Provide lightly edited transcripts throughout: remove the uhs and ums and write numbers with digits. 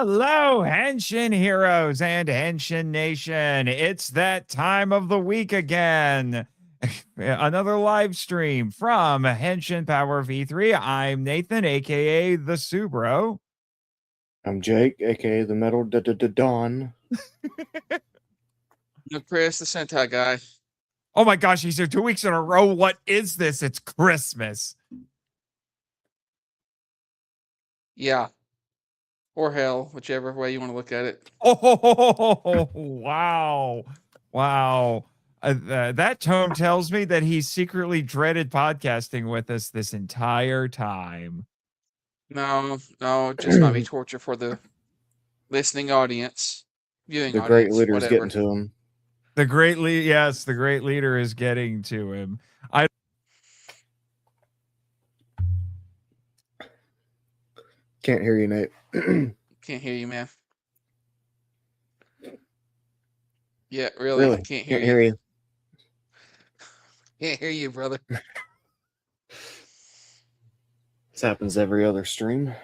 Hello, Henshin heroes and Henshin Nation. It's that time of the week again. Another live stream from Henshin Power V3. I'm Nathan, aka the Subro. I'm Jake, aka the Metal Dawn. I'm Chris, the Sentai guy. Oh my gosh, he's here 2 weeks in a row. What is this? It's Christmas. Yeah. Or hell, whichever way you want to look at it. Oh, wow. Wow. That tone tells me that he secretly dreaded podcasting with us this entire time. No, it just might be torture for the listening audience, viewing The audience, great leader is whatever. getting to him. The great leader is getting to him. Can't hear you, Nate. Can't hear you, man. Yeah, really? Can't hear you. Can't hear you, brother. This happens every other stream.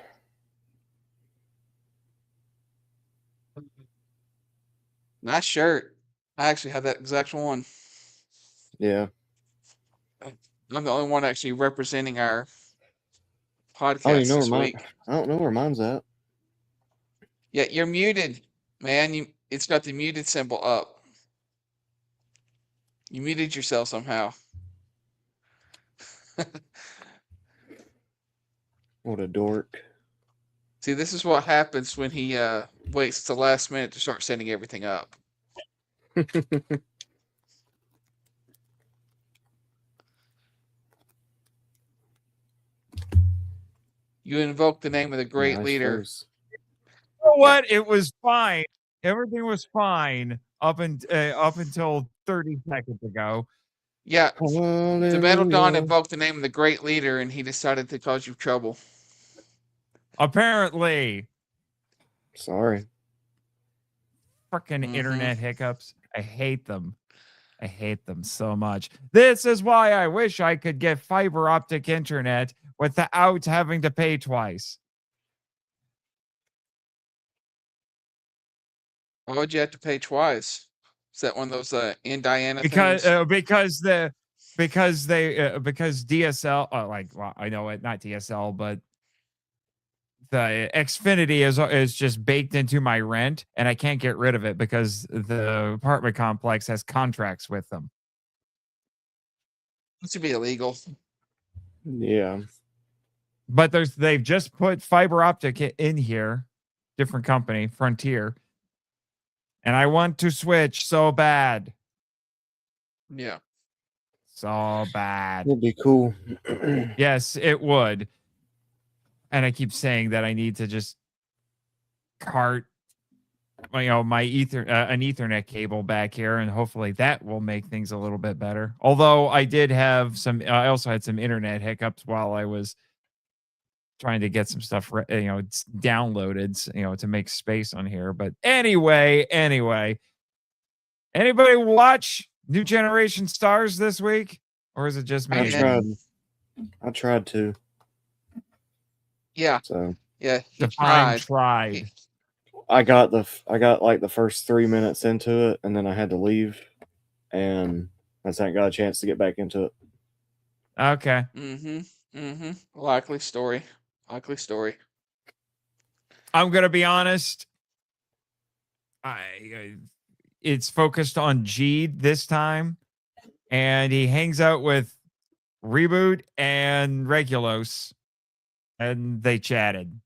Nice shirt. I actually have that exact one. Yeah. I'm the only one actually representing our podcast Oh, you know this where week. I don't know where mine's at. Yeah, you're muted, man. It's got the muted symbol up. You muted yourself somehow. What a dork. See, this is what happens when he waits to the last minute to start setting everything up. You invoke the name of the great leader. You know what? It was fine. Everything was fine up until 30 seconds ago. Yeah, the Metal Dawn invoked the name of the great leader, and he decided to cause you trouble. Apparently. Sorry. Freaking internet hiccups. I hate them. I hate them so much. This is why I wish I could get fiber optic internet without having to pay twice. Why would you have to pay twice? Is that one of those Indiana because things? Because DSL well, I know it, not DSL, but the Xfinity is just baked into my rent, and I can't get rid of it because the apartment complex has contracts with them. This should be illegal. Yeah. But they've just put fiber optic in here, different company, Frontier. And I want to switch so bad. Yeah. So bad. It'd be cool. Yes, it would. And I keep saying that I need to just cart my an Ethernet cable back here, and hopefully that will make things a little bit better. Although I also had some internet hiccups while I was trying to get some stuff downloaded, to make space on here. But anyway, anybody watch New Generation Stars this week, or is it just me? I tried to. Yeah. So yeah, he tried. I got like the first 3 minutes into it, and then I had to leave, and I just hadn't got a chance to get back into it. Okay. Likely story. I'm gonna be honest. It's focused on Jeed this time, and he hangs out with Reboot and Regulos, and they chatted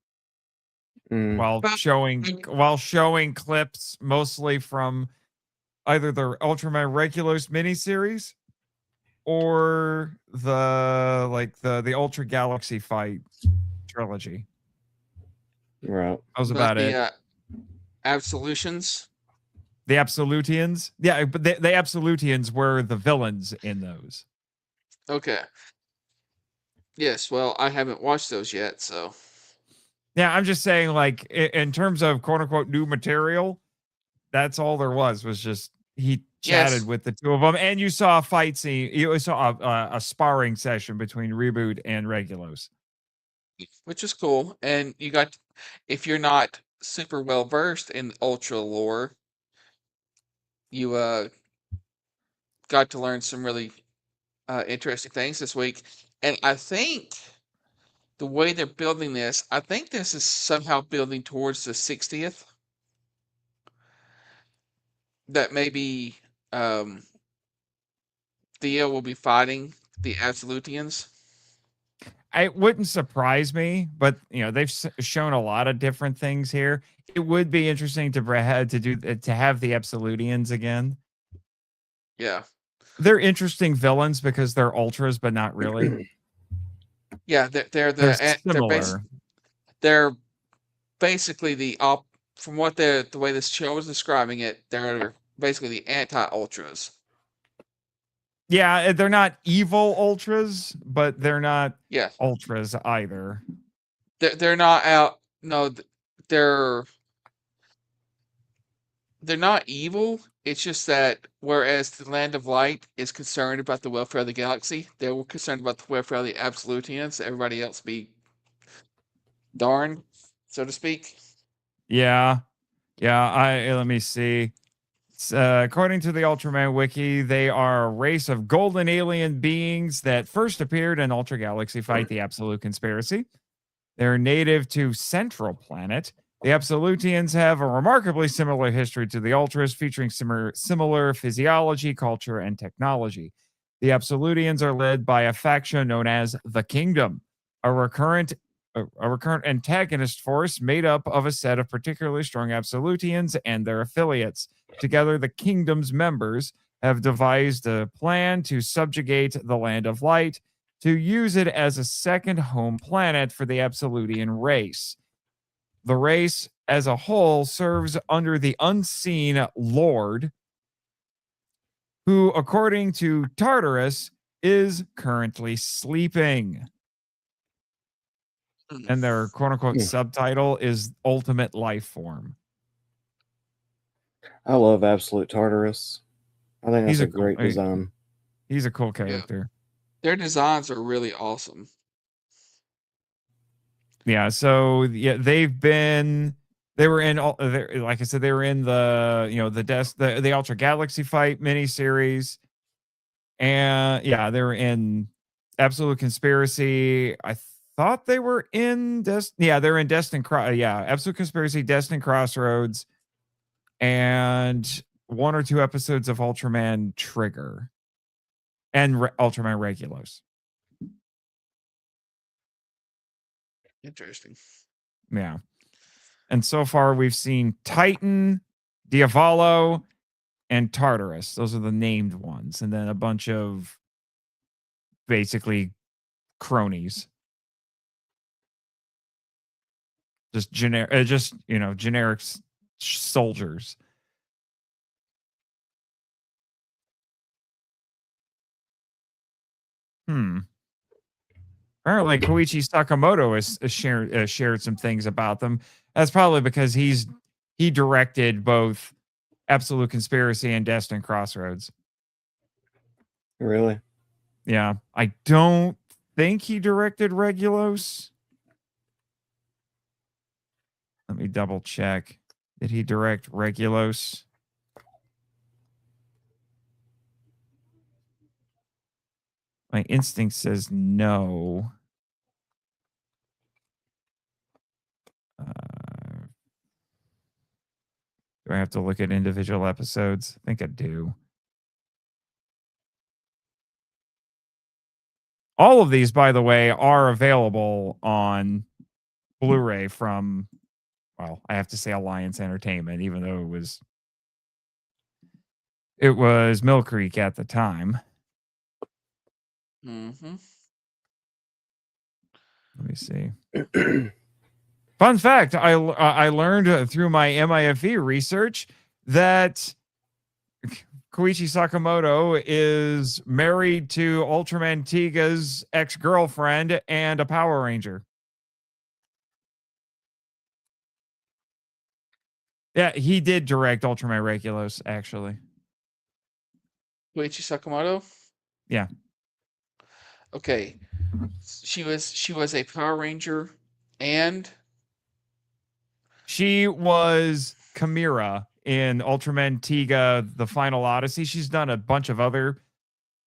while showing clips, mostly from either the Ultraman Regulos miniseries or the Ultra Galaxy Fight trilogy. Right. That was about it. Absolutions. The Absolutians? Yeah, but the Absolutians were the villains in those. Okay. Yes, well, I haven't watched those yet, so. Yeah, I'm just saying, like, in terms of quote-unquote new material, that's all there was just he chatted with the two of them, and you saw a fight scene. You saw a sparring session between Reboot and Regulos. Which is cool. And you got, if you're not super well versed in Ultra lore, you got to learn some really interesting things this week. And I think the way they're building this, I think this is somehow building towards the 60th. That maybe um, Thea will be fighting the Absolutians. It wouldn't surprise me, but they've shown a lot of different things here. It would be interesting to have the Absolutians again. Yeah. They're interesting villains because they're ultras, but not really. Yeah, They're similar. They're basically from what the way this show was describing it, they're basically the anti-ultras. Yeah, they're not evil ultras, but they're not Yeah. ultras either. They're not out. No, they're not evil. It's just that whereas the Land of Light is concerned about the welfare of the galaxy, they were concerned about the welfare of the Absolutians. Everybody else be darned, so to speak. Yeah. Let me see. According to the Ultraman wiki, they are a race of golden alien beings that first appeared in Ultra Galaxy Fight: The Absolute Conspiracy. They're native to Central Planet. The Absolutians have a remarkably similar history to the Ultras, featuring similar physiology, culture, and technology. The Absolutians are led by a faction known as the Kingdom, a recurrent antagonist force made up of a set of particularly strong Absolutians and their affiliates. Together, the Kingdom's members have devised a plan to subjugate the Land of Light, to use it as a second home planet for the Absolutian race. The race as a whole serves under the unseen Lord, who, according to Tartarus, is currently sleeping. And their quote unquote subtitle is Ultimate Life Form. I love Absolute Tartarus. I think that's a great design. He's a cool character. Yeah. Their designs are really awesome. Yeah, so they were in, like I said, they were in the Ultra Galaxy Fight miniseries, and they were in Absolute Conspiracy. I thought they were in they're in Absolute Conspiracy, Destined Crossroads, and one or two episodes of Ultraman Trigger and Ultraman Regulos. Interesting. Yeah. And so far we've seen Titan, Diavolo, and Tartarus. Those are the named ones. And then a bunch of basically cronies. Just generic soldiers. Apparently, Koichi Sakamoto has shared some things about them. That's probably because he directed both Absolute Conspiracy and Destined Crossroads. Really? Yeah. I don't think he directed Regulos. Let me double check. Did he direct Regulos? My instinct says no. Do I have to look at individual episodes? I think I do. All of these, by the way, are available on Blu-ray from, well, I have to say Alliance Entertainment, even though it was Mill Creek at the time. Mm-hmm. Let me see. Fun fact, I learned through my MIFE research that Koichi Sakamoto is married to Ultraman Tiga's ex-girlfriend and a Power Ranger. Yeah, he did direct Ultraman Regulos, actually. Koichi Sakamoto? Yeah. Okay. She was a Power Ranger and She was Chimera in Ultraman Tiga: The Final Odyssey. She's done a bunch of other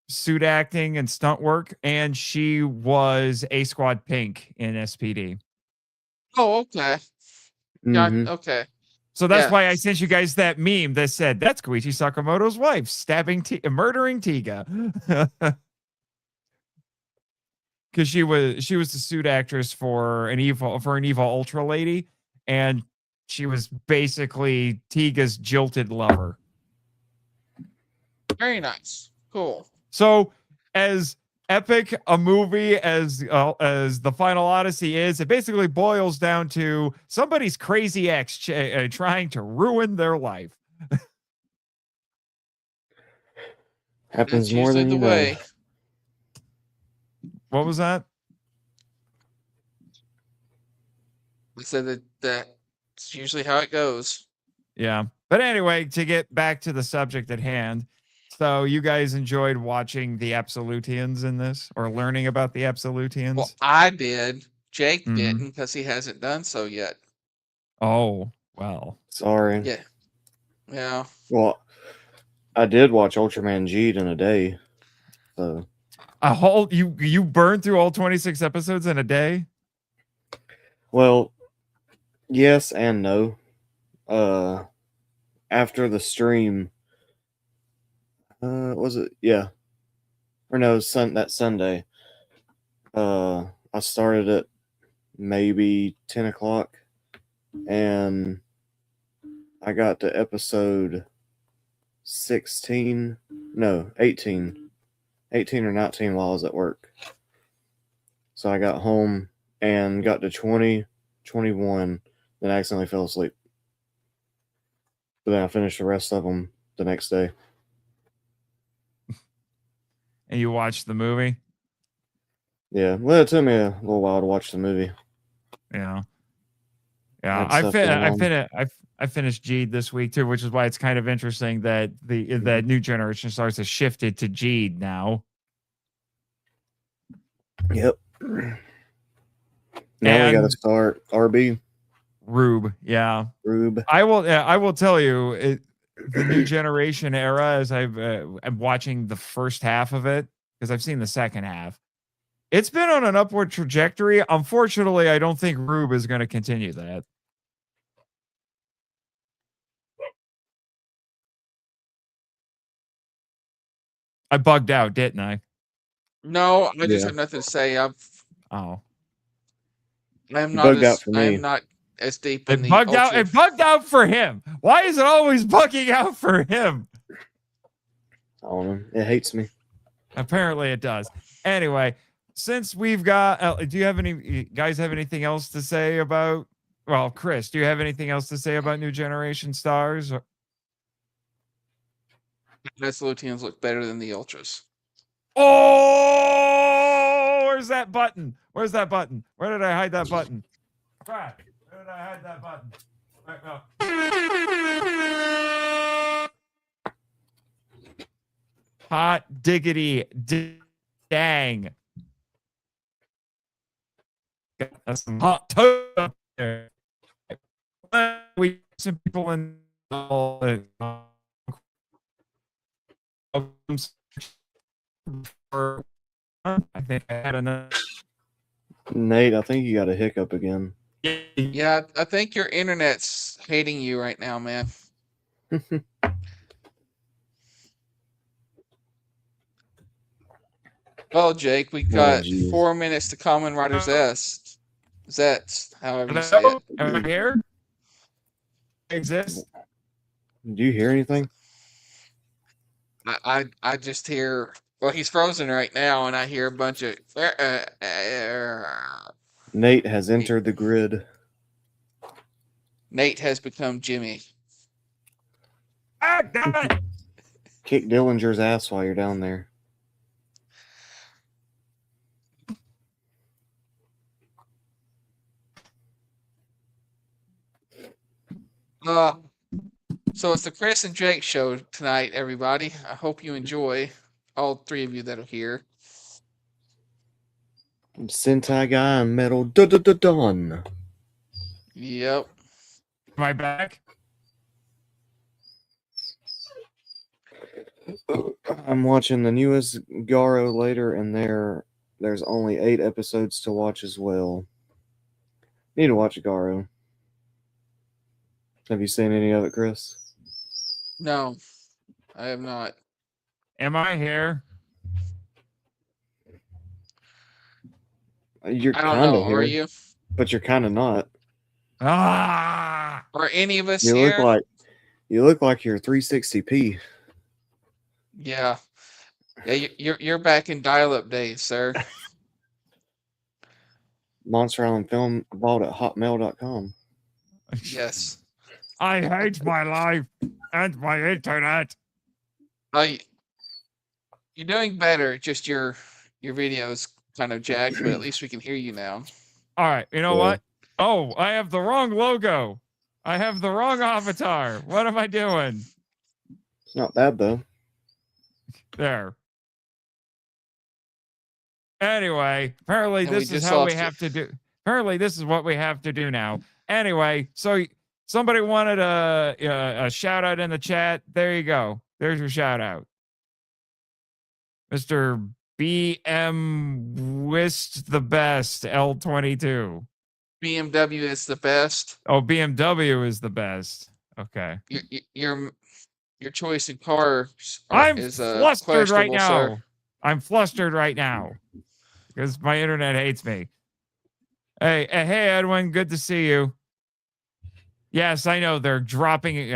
suit acting and stunt work, and she was A Squad Pink in SPD. Oh, okay. Got Mm-hmm. okay. So that's Yeah. why I sent you guys that meme that said that's Koichi Sakamoto's wife murdering Tiga. Because she was the suit actress for an evil Ultra lady, and she was basically Tiga's jilted lover. Very nice. Cool. So as epic a movie as the Final Odyssey is, it basically boils down to somebody's crazy ex trying to ruin their life. Happens That's more usually than the you know. way. What was that? I said that's usually how it goes. Yeah. But anyway, to get back to the subject at hand. So you guys enjoyed watching the Absolutians in this, or learning about the Absolutians? Well, I did. Jake Mhm. didn't because he hasn't done so yet. Oh, well. Sorry. Yeah. Yeah. Well, I did watch Ultraman G'd in a day. So A whole you burned through all 26 episodes in a day? well, yes and no. After the stream, was it? Yeah, or no, that Sunday. I started at maybe 10 o'clock, and I got to episode 16. No, 18 or 19 while I was at work. So I got home and got to 20, 21, then I accidentally fell asleep. But then I finished the rest of them the next day. And you watched the movie? Yeah, well, it took me a little while to watch the movie. Yeah. Yeah, Had stuff going on. I finished G'd this week too, which is why it's kind of interesting that that new Generation Stars has shifted to G'd now. Yep. Now we got to And start RB. Rube, yeah. Rube. I will tell you the new generation era, as I'm watching the first half of it, because I've seen the second half. It's been on an upward trajectory. Unfortunately, I don't think Rube is going to continue that. I bugged out, didn't I? No, I just Yeah. have nothing to say. Oh. I am You not bugged out for I am me. not as deep in It the bugged out. ultra. It bugged out for him. Why is it always bugging out for him? I don't know. It hates me. Apparently, it does. Anyway, since we've got, do you guys have anything else to say about? Well, Chris, do you have anything else to say about New Generation Stars? Absolutians look better than the ultras. Oh, where's that button? Where's that button? Where did I hide that button? Crap. Where did I hide that button? Right now. Hot diggity dang. Got some hot toast up there. We some people in I think I had enough. Nate, I think you got a hiccup again. Yeah, I think your internet's hating you right now, man. Well, Jake, we got geez. 4 minutes to Kamen Rider ZEZTZ, however you say it. Am I here? Exists? Do you hear anything? I just hear. Well, he's frozen right now, and I hear a bunch of. Nate has entered the grid. Nate has become Jimmy. Ah, damn it! Kick Dillinger's ass while you're down there. So it's the Chris and Jake show tonight, everybody. I hope you enjoy. All three of you that are here. Sentai guy and metal done. Yep. Am I back? I'm watching the newest Garo later, and there's only 8 episodes to watch as well. Need to watch Garo. Have you seen any of it, Chris? No, I have not. Am I here? You're I don't kind of know. Are here, you? but you're kind of not. Ah! Are any of us You here? look like you're 360p. Yeah. Yeah, you're back in dial-up days, sir. Monster Island Film Vault at hotmail.com. Yes. I hate my life and my internet. I You're doing better. Just your video's kind of jacked, but at least we can hear you now. All right. You know Yeah. what? Oh, I have the wrong logo. I have the wrong avatar. What am I doing? It's not bad though. There. Anyway, apparently And we this is just how we lost you. have to do. Apparently this is what we have to do now. Anyway, so somebody wanted a shout out in the chat. There you go. There's your shout out. Mr. BM Wist the best L22. BMW is the best. Oh, BMW is the best. Okay. Your choice in cars I'm is flustered right questionable, now. sir. I'm flustered right now because my internet hates me. Hey, Edwin, good to see you. Yes, I know they're dropping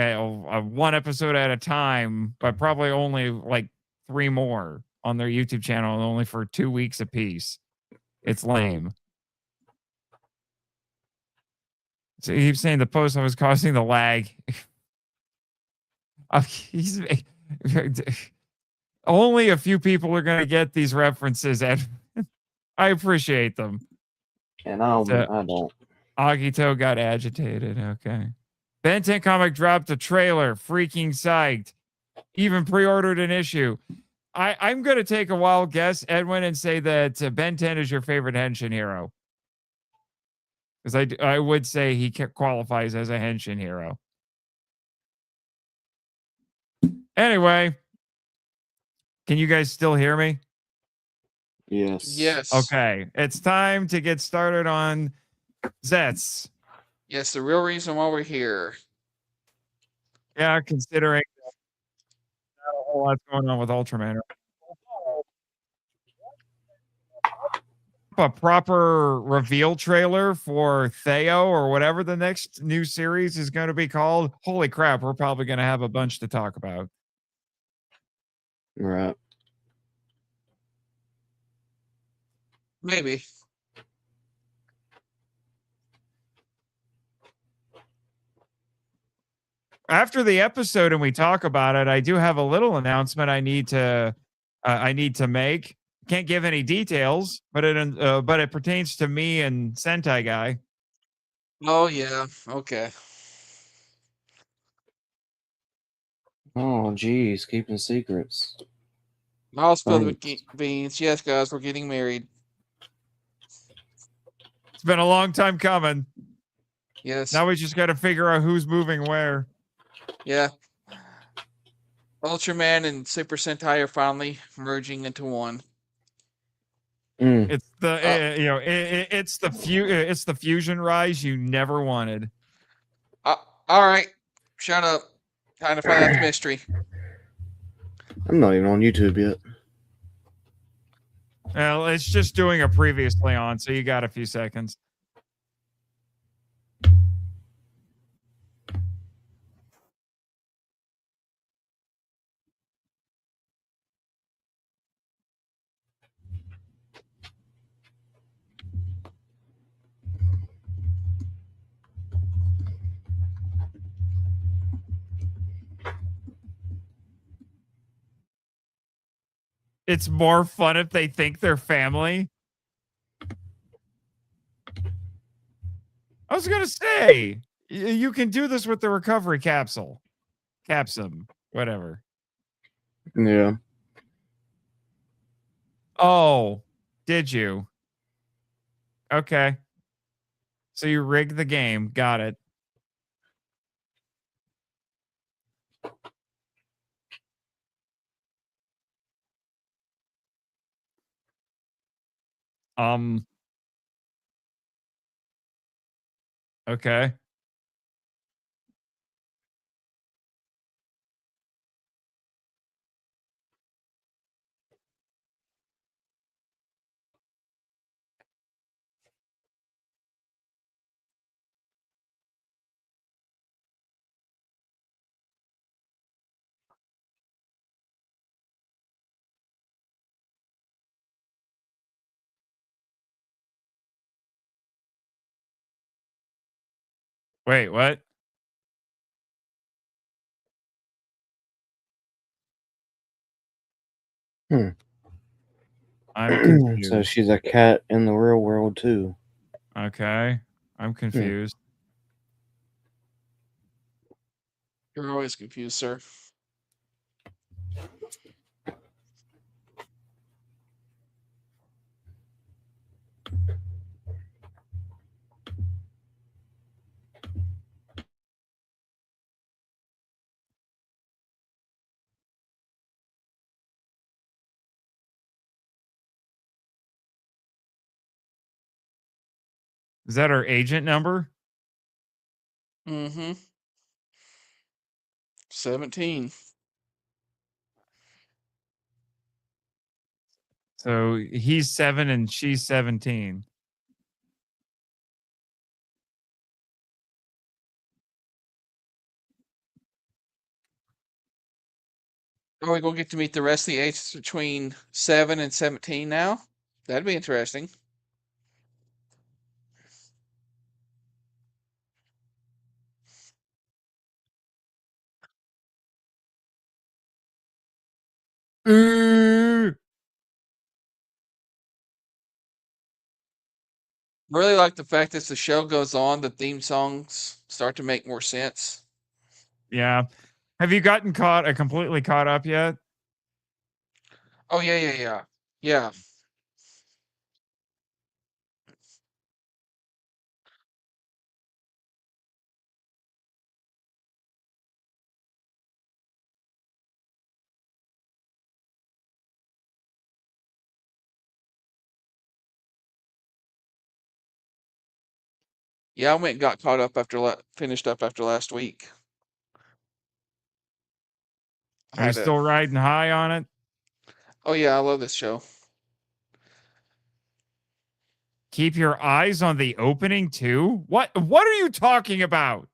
one episode at a time, but probably only like 3 more on their YouTube channel, only for 2 weeks apiece. It's lame. So he keeps saying the post was causing the lag. Only a few people are going to get these references, and I appreciate them. And I don't. Agito got agitated. Okay. Ben 10 Comic dropped a trailer. Freaking psyched. Even pre-ordered an issue. I'm going to take a wild guess, Edwin, and say that Ben 10 is your favorite Henshin hero. Because I would say he qualifies as a Henshin hero. Anyway, can you guys still hear me? Yes. Yes. Okay. It's time to get started on ZEZTZ. Yes, the real reason why we're here. Yeah, considering not a whole lot's going on with Ultraman. A proper reveal trailer for Theo or whatever the next new series is going to be called. Holy crap, we're probably going to have a bunch to talk about. Right. Maybe. After the episode and we talk about it, I do have a little announcement I need to make. Can't give any details, but it pertains to me and Sentai Guy. Oh yeah. Okay. Oh, geez, keeping secrets. I'll spill the beans. Yes, guys, we're getting married. It's been a long time coming. Yes. Now we just got to figure out who's moving where. Yeah. Ultraman and Super Sentai are finally merging into one. It's the it's the fusion rise you never wanted. All right, shut up. Time to find out the mystery. I'm not even on YouTube yet. Well, it's just doing a previously on, so you got a few seconds. It's more fun if they think they're family. I was going to say, you can do this with the recovery capsule. Capsum, whatever. Yeah. Oh, did you? Okay. So you rigged the game. Got it. Okay. Wait, what? Hmm. I'm So confused. she's a cat in the real world too. Okay. I'm confused. You're always confused, sir. Is that our agent number? Mm-hmm. 17. So he's 7 and she's 17. Are we gonna get to meet the rest of the ages between 7 and 17 now? That'd be interesting. I really like the fact that as the show goes on, the theme songs start to make more sense. Yeah. Have you gotten completely caught up yet? Oh yeah. Yeah. Yeah, I went and got caught up after finished up after last week. I Are you had to. still riding high on it? Oh yeah, I love this show. Keep your eyes on the opening too? What are you talking about?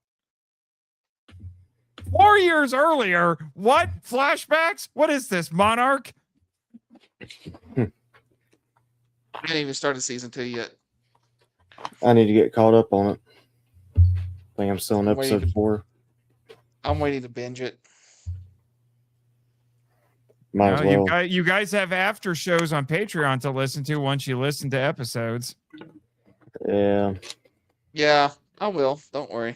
4 years earlier? What? Flashbacks? What is this, Monarch? I haven't even started season 2 yet. I need to get caught up on it. I think I'm still on I'm waiting episode 4. I'm waiting to binge it. Might as No, well. you guys have after shows on Patreon to listen to once you listen to episodes. Yeah. Yeah, I will. Don't worry.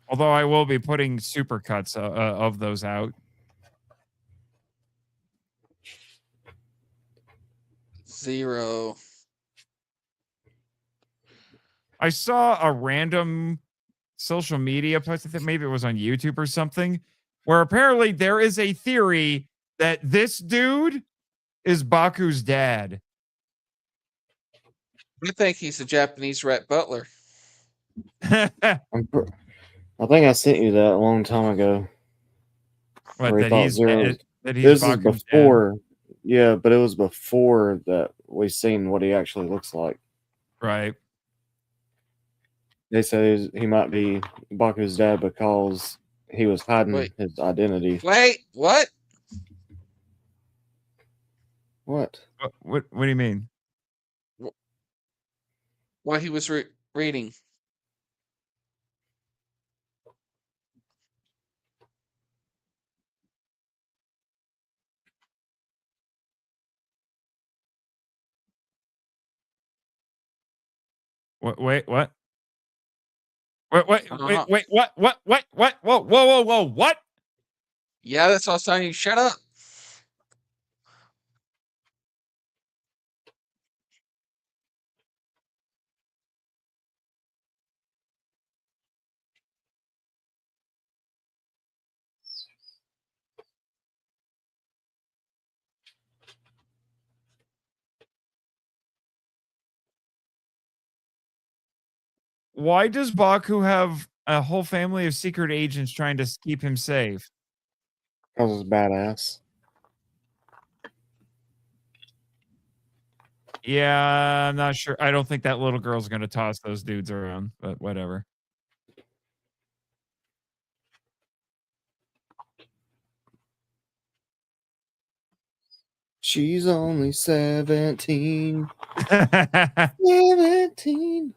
Although I will be putting supercuts of those out. 0. I saw a random social media post. I think maybe it was on YouTube or something, where apparently there is a theory that this dude is Baku's dad. I think he's the Japanese Rhett Butler. I think I sent you that a long time ago. What, Where he that thought he's Zero's. that he's This is Baku's dad. before. Yeah, but it was before that we seen what he actually looks like. Right. They said he might be Baku's dad because he was hiding Wait. his identity. Wait, what? What? What do you mean? What he was reading. Wait, what? Wait, Uh-huh. what? Whoa, what? Yeah, that's what I was telling you. Shut up. Why does Baku have a whole family of secret agents trying to keep him safe? Because it's badass. Yeah, I'm not sure. I don't think that little girl's going to toss those dudes around, but whatever. She's only 17. 17.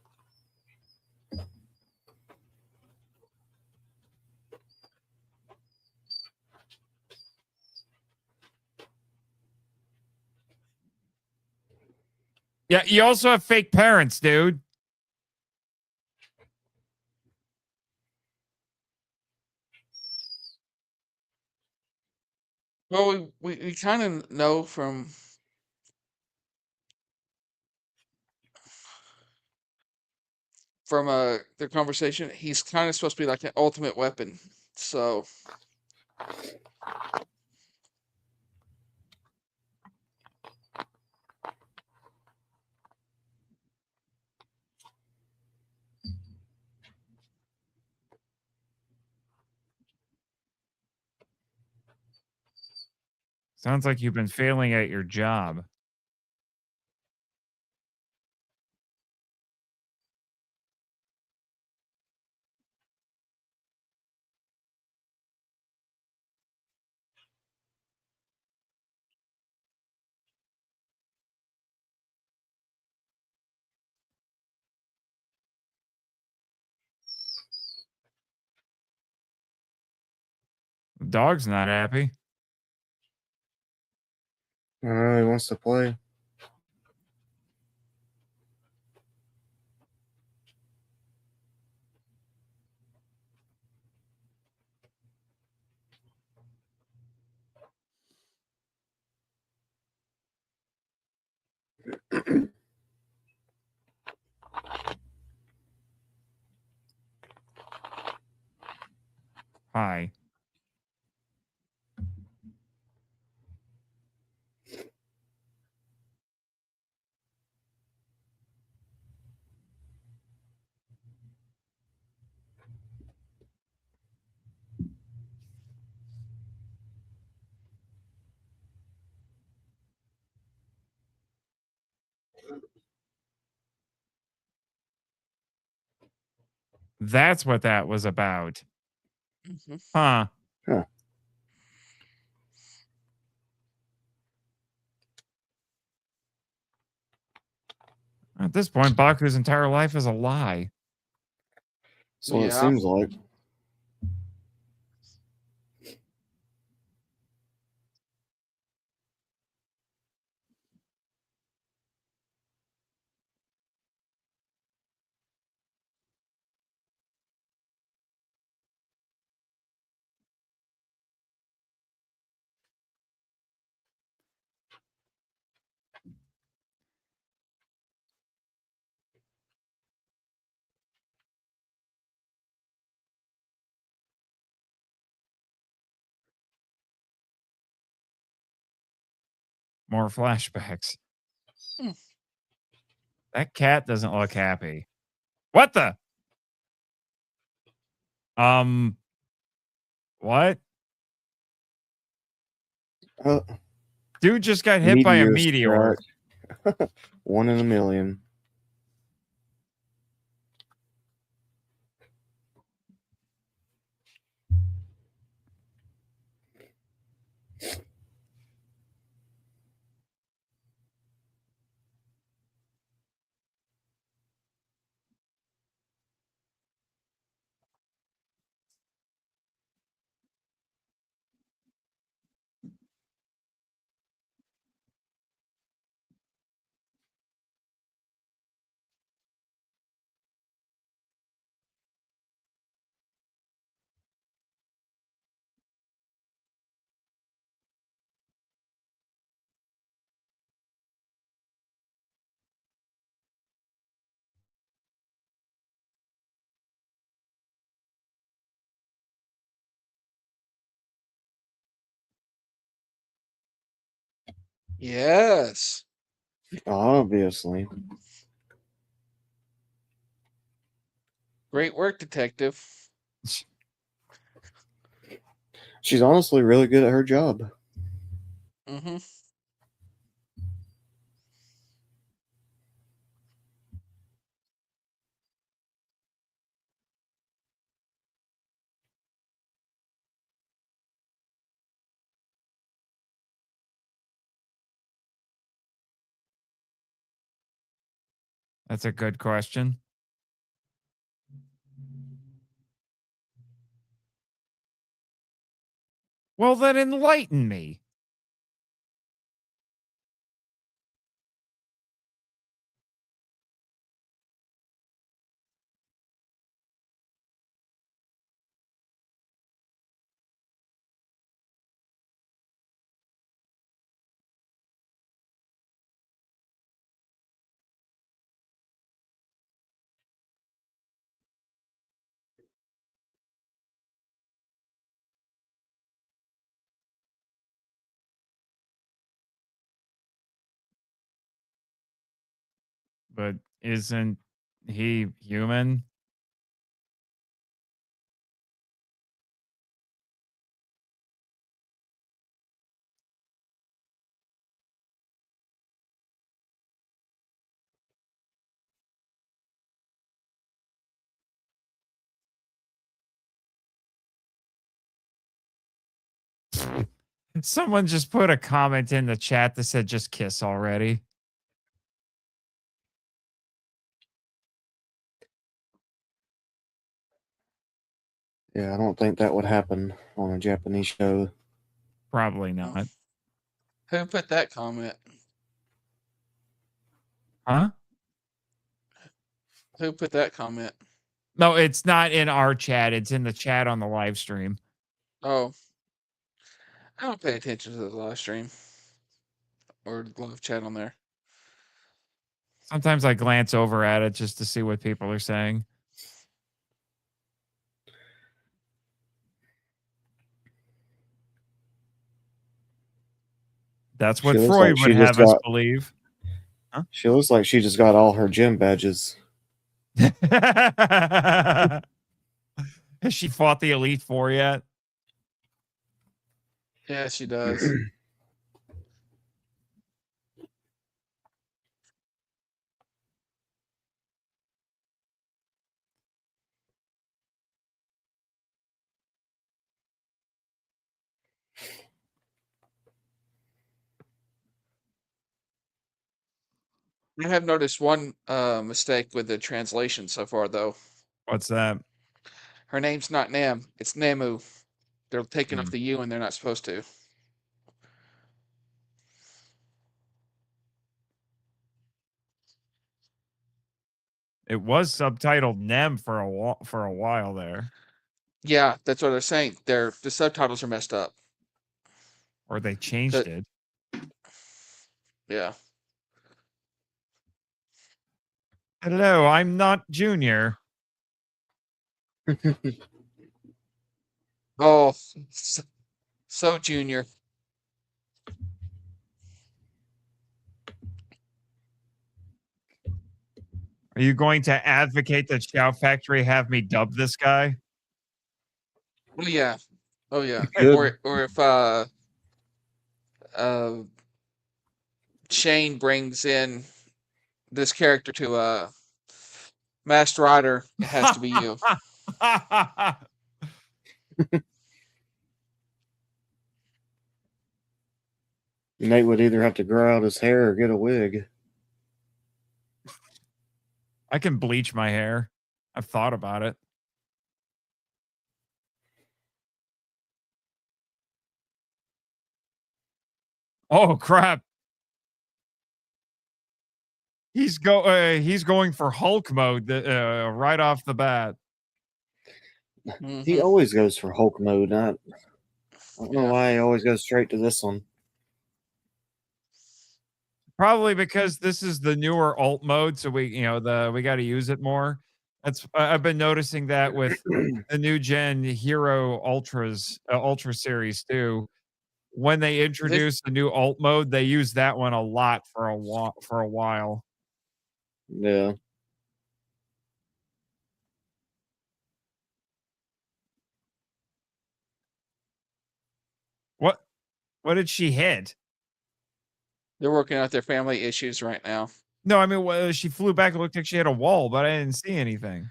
Yeah, you also have fake parents, dude. Well, we kind of know from their conversation, he's kind of supposed to be like an ultimate weapon. So Sounds like you've been failing at your job. The dog's not happy. I don't know, he wants to play. Hi. That's what that was about. mhm. Huh. Huh. At this point, Baku's entire life is a lie. That's what it Yeah. seems like. More flashbacks. Hmm. That cat doesn't look happy. What the? What? Oh, Dude just got hit by a meteor meteor. strike. 1 in a million. Yes. Obviously. Great work, detective. She's honestly really good at her job. Mm-hmm. That's a good question. Well, then enlighten me. But isn't he human? Someone just put a comment in the chat that said just kiss already. Yeah, I don't think that would happen on a Japanese show. Probably not. Who put that comment? Huh? Who put that comment? No, it's not in our chat. It's in the chat on the live stream. Oh. I don't pay attention to the live stream or the live chat on there. Sometimes I glance over at it just to see what people are saying. That's what She looks Freud like would she just have us got. believe. Huh? She looks like she just got all her gym badges. Has she fought the Elite Four yet? Yeah, she does. I have noticed one mistake with the translation so far, though. What's that? Her name's not Nam, it's Namu. They're taking off Hmm. the U and they're not supposed to. It was subtitled Nem for a while there, Yeah, that's what they're saying. The subtitles are messed up. or they changed it. Yeah. Hello, I'm not Junior. Oh, so Junior. Are you going to advocate that Shout Factory have me dub this guy? Oh yeah. Oh yeah. Good. Or if uh Shane brings in this character to Master Rider, it has to be you. Nate would either have to grow out his hair or get a wig. I can bleach my hair. I've thought about it. Oh crap. He's going for Hulk mode right off the bat. He always goes for Hulk mode. I don't know Yeah. why he always goes straight to this one. Probably because this is the newer alt mode, so we got to use it more. That's I've been noticing that with the new gen Hero Ultra series too. When they introduce the new alt mode, they use that one a lot for a while. Yeah. What did she hit? They're working out their family issues right now. No, I mean, she flew back. It looked like she hit a wall, but I didn't see anything.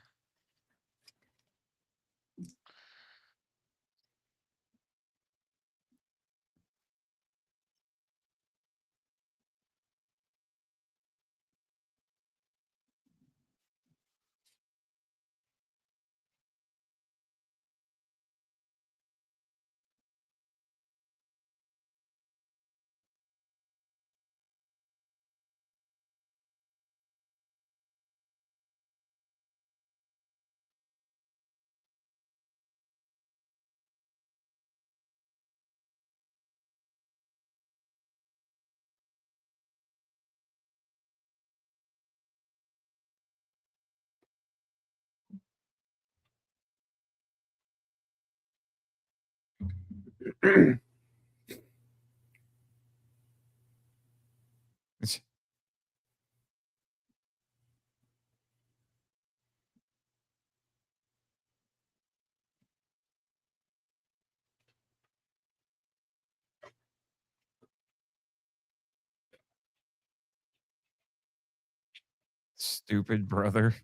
Stupid brother.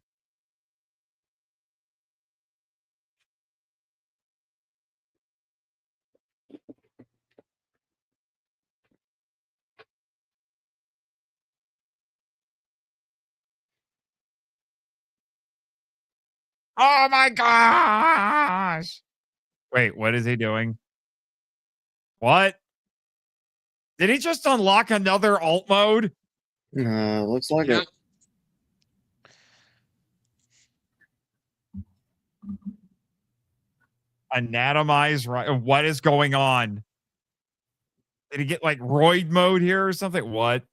Oh my gosh. Wait, what is he doing? What? Did he just unlock another alt mode? Looks like Yep. it. Anatomize, right? What is going on? Did he get like roid mode here or something? What?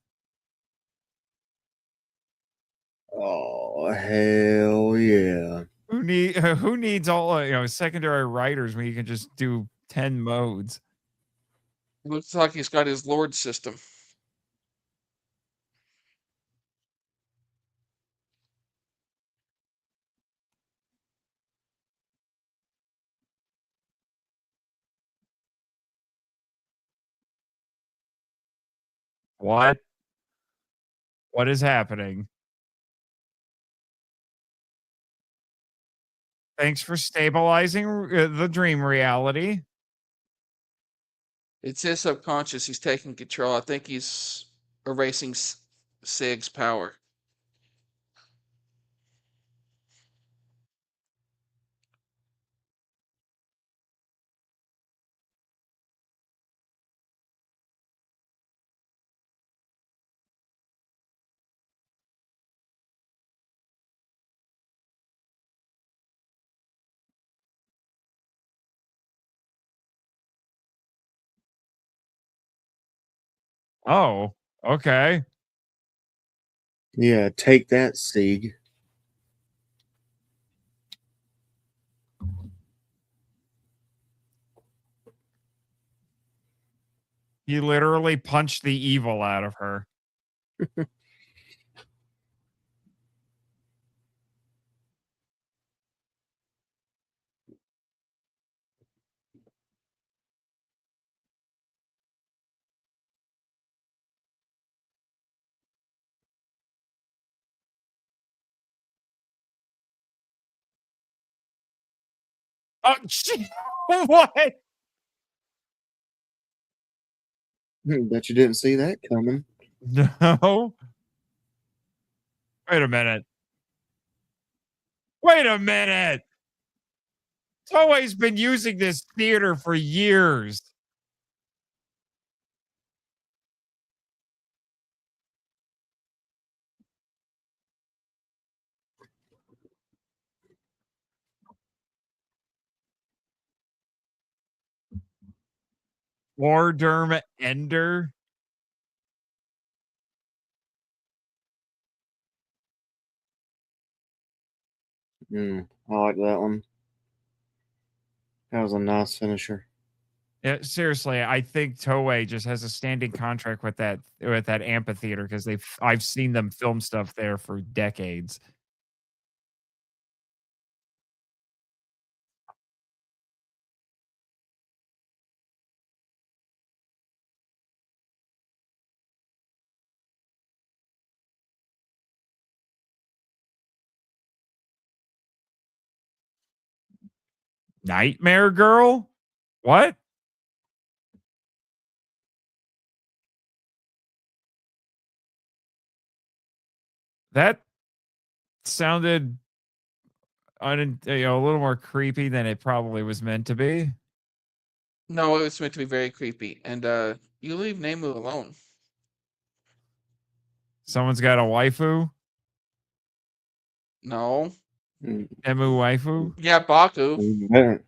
Oh, hell yeah. Who needs all secondary writers when you can just do 10 modes? Looks like he's got his Lord system. What? What is happening? Thanks for stabilizing the dream reality. It's his subconscious. He's taking control. I think he's erasing Sig's power. Oh, okay. Yeah, take that, Sieg. He literally punched the evil out of her. Oh, shit. What? Bet you didn't see that coming. No. Wait a minute. Wait a minute. Toei's been using this theater for years. Warderm Ender. I like that one. That was a nice finisher. Yeah, seriously, I think Toei just has a standing contract with that amphitheater because I've seen them film stuff there for decades. Nightmare Girl? What? That sounded a little more creepy than it probably was meant to be. No, it was meant to be very creepy. And you leave Nemu alone. Someone's got a waifu? No. Mm, Emu waifu? Yeah, Baku. better.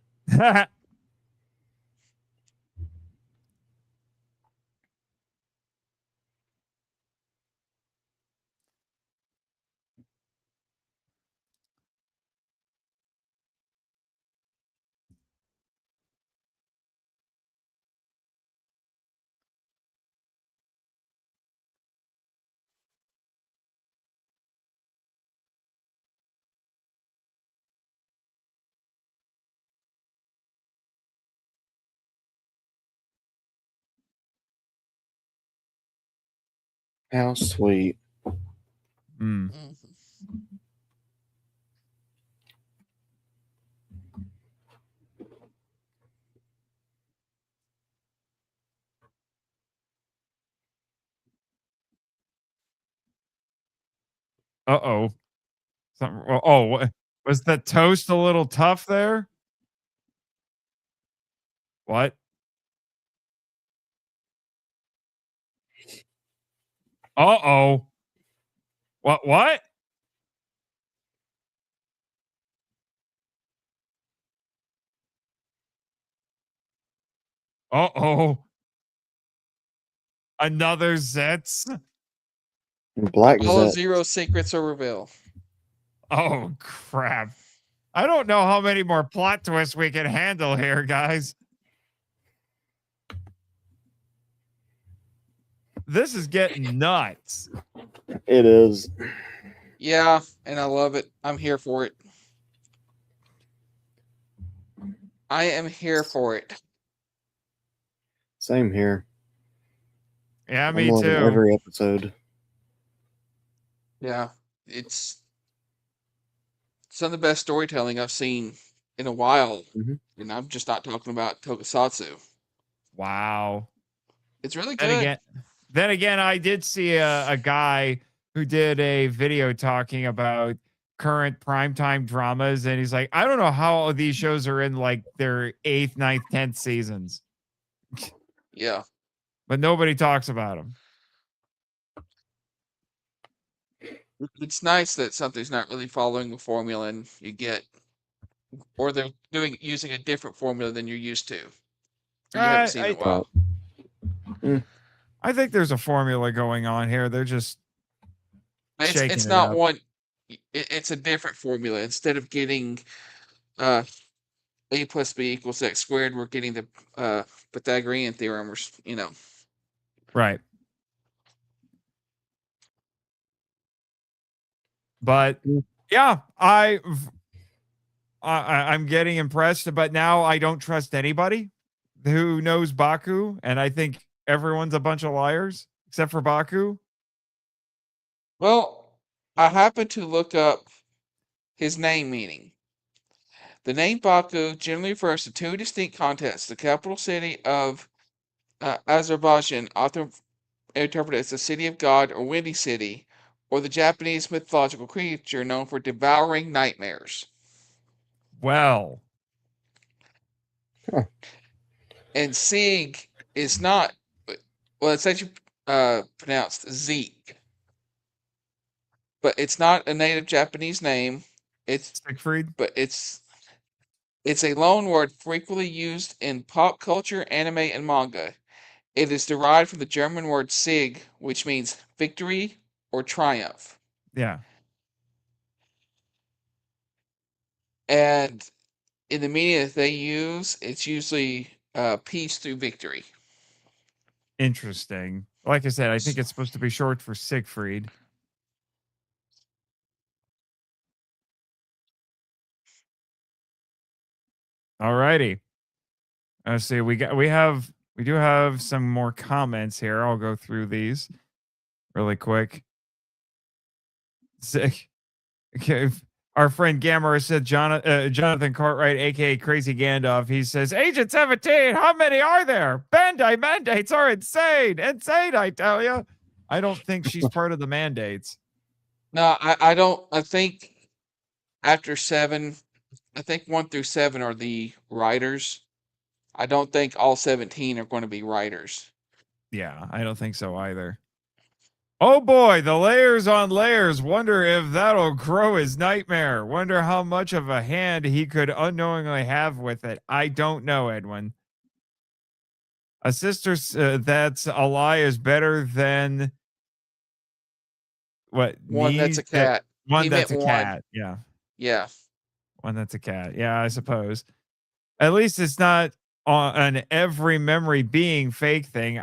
How sweet. Mm. Mhm. Uh-oh. Something, was the toast a little tough there? What? Uh-oh. What? Uh-oh. Another Zets? Black All Zet. Zero secrets are revealed. Oh, crap. I don't know how many more plot twists we can handle here, guys. This is getting nuts. It is. Yeah, and I love it. I'm here for it. I am here for it. Same here. Yeah, I'm me loving too. every episode. Yeah, it's some of the best storytelling I've seen in a while. Mhm. And I'm just not talking about Tokusatsu. Wow. It's really Then good. again, I did see a guy who did a video talking about current primetime dramas, and he's like, I don't know how all these shows are in like their 8th, 9th, 10th seasons, Yeah. but nobody talks about them. It's nice that something's not really following the formula and you get, or they're using a different formula than you're used to. Or you haven't seen in a I while. I think there's a formula going on here. They're just shaking It's it not up. one. It's a different formula. Instead of getting uh, a plus b equals x squared, we're getting the Pythagorean theorem. Or Right. But Mm. yeah, I'm getting impressed, but now I don't trust anybody who knows Baku, and I think everyone's a bunch of liars except for Baku. Well, I happened to look up his name meaning. The name Baku generally refers to two distinct contexts: the capital city of Azerbaijan, often interpreted as the city of God or Windy City, or the Japanese mythological creature known for devouring nightmares. Well, Huh. And Sig is not, well, it's actually pronounced Zeke, but it's not a native Japanese name. It's Siegfried. but it's a loan word frequently used in pop culture, anime, and manga. It is derived from the German word Sieg, which means victory or triumph. Yeah, And in the meaning that they use, it's usually peace through victory. interesting. Like I said, I think it's supposed to be short for Siegfried. All righty. Let's see. We do have some more comments here. I'll go through these really quick. Sick. Okay. our friend Gamera said Jonathan Cartwright, aka Crazy Gandalf. He says, Agent 17, how many are there? Bandai mandates are insane. Insane, I tell you. I don't think she's part of the mandates. No, I don't. I think after 7, I think 1 through 7 are the writers. I don't think all 17 are going to be writers. Yeah, I don't think so either. Oh boy, the layers on layers. Wonder if that'll grow his nightmare. Wonder how much of a hand he could unknowingly have with it. I don't know, Edwin. A sister that's a lie is better than what One that's a needs that cat. one He that's meant a one. cat. Yeah, Yeah. one that's a cat. Yeah, I suppose. At least it's not on an every memory being fake thing.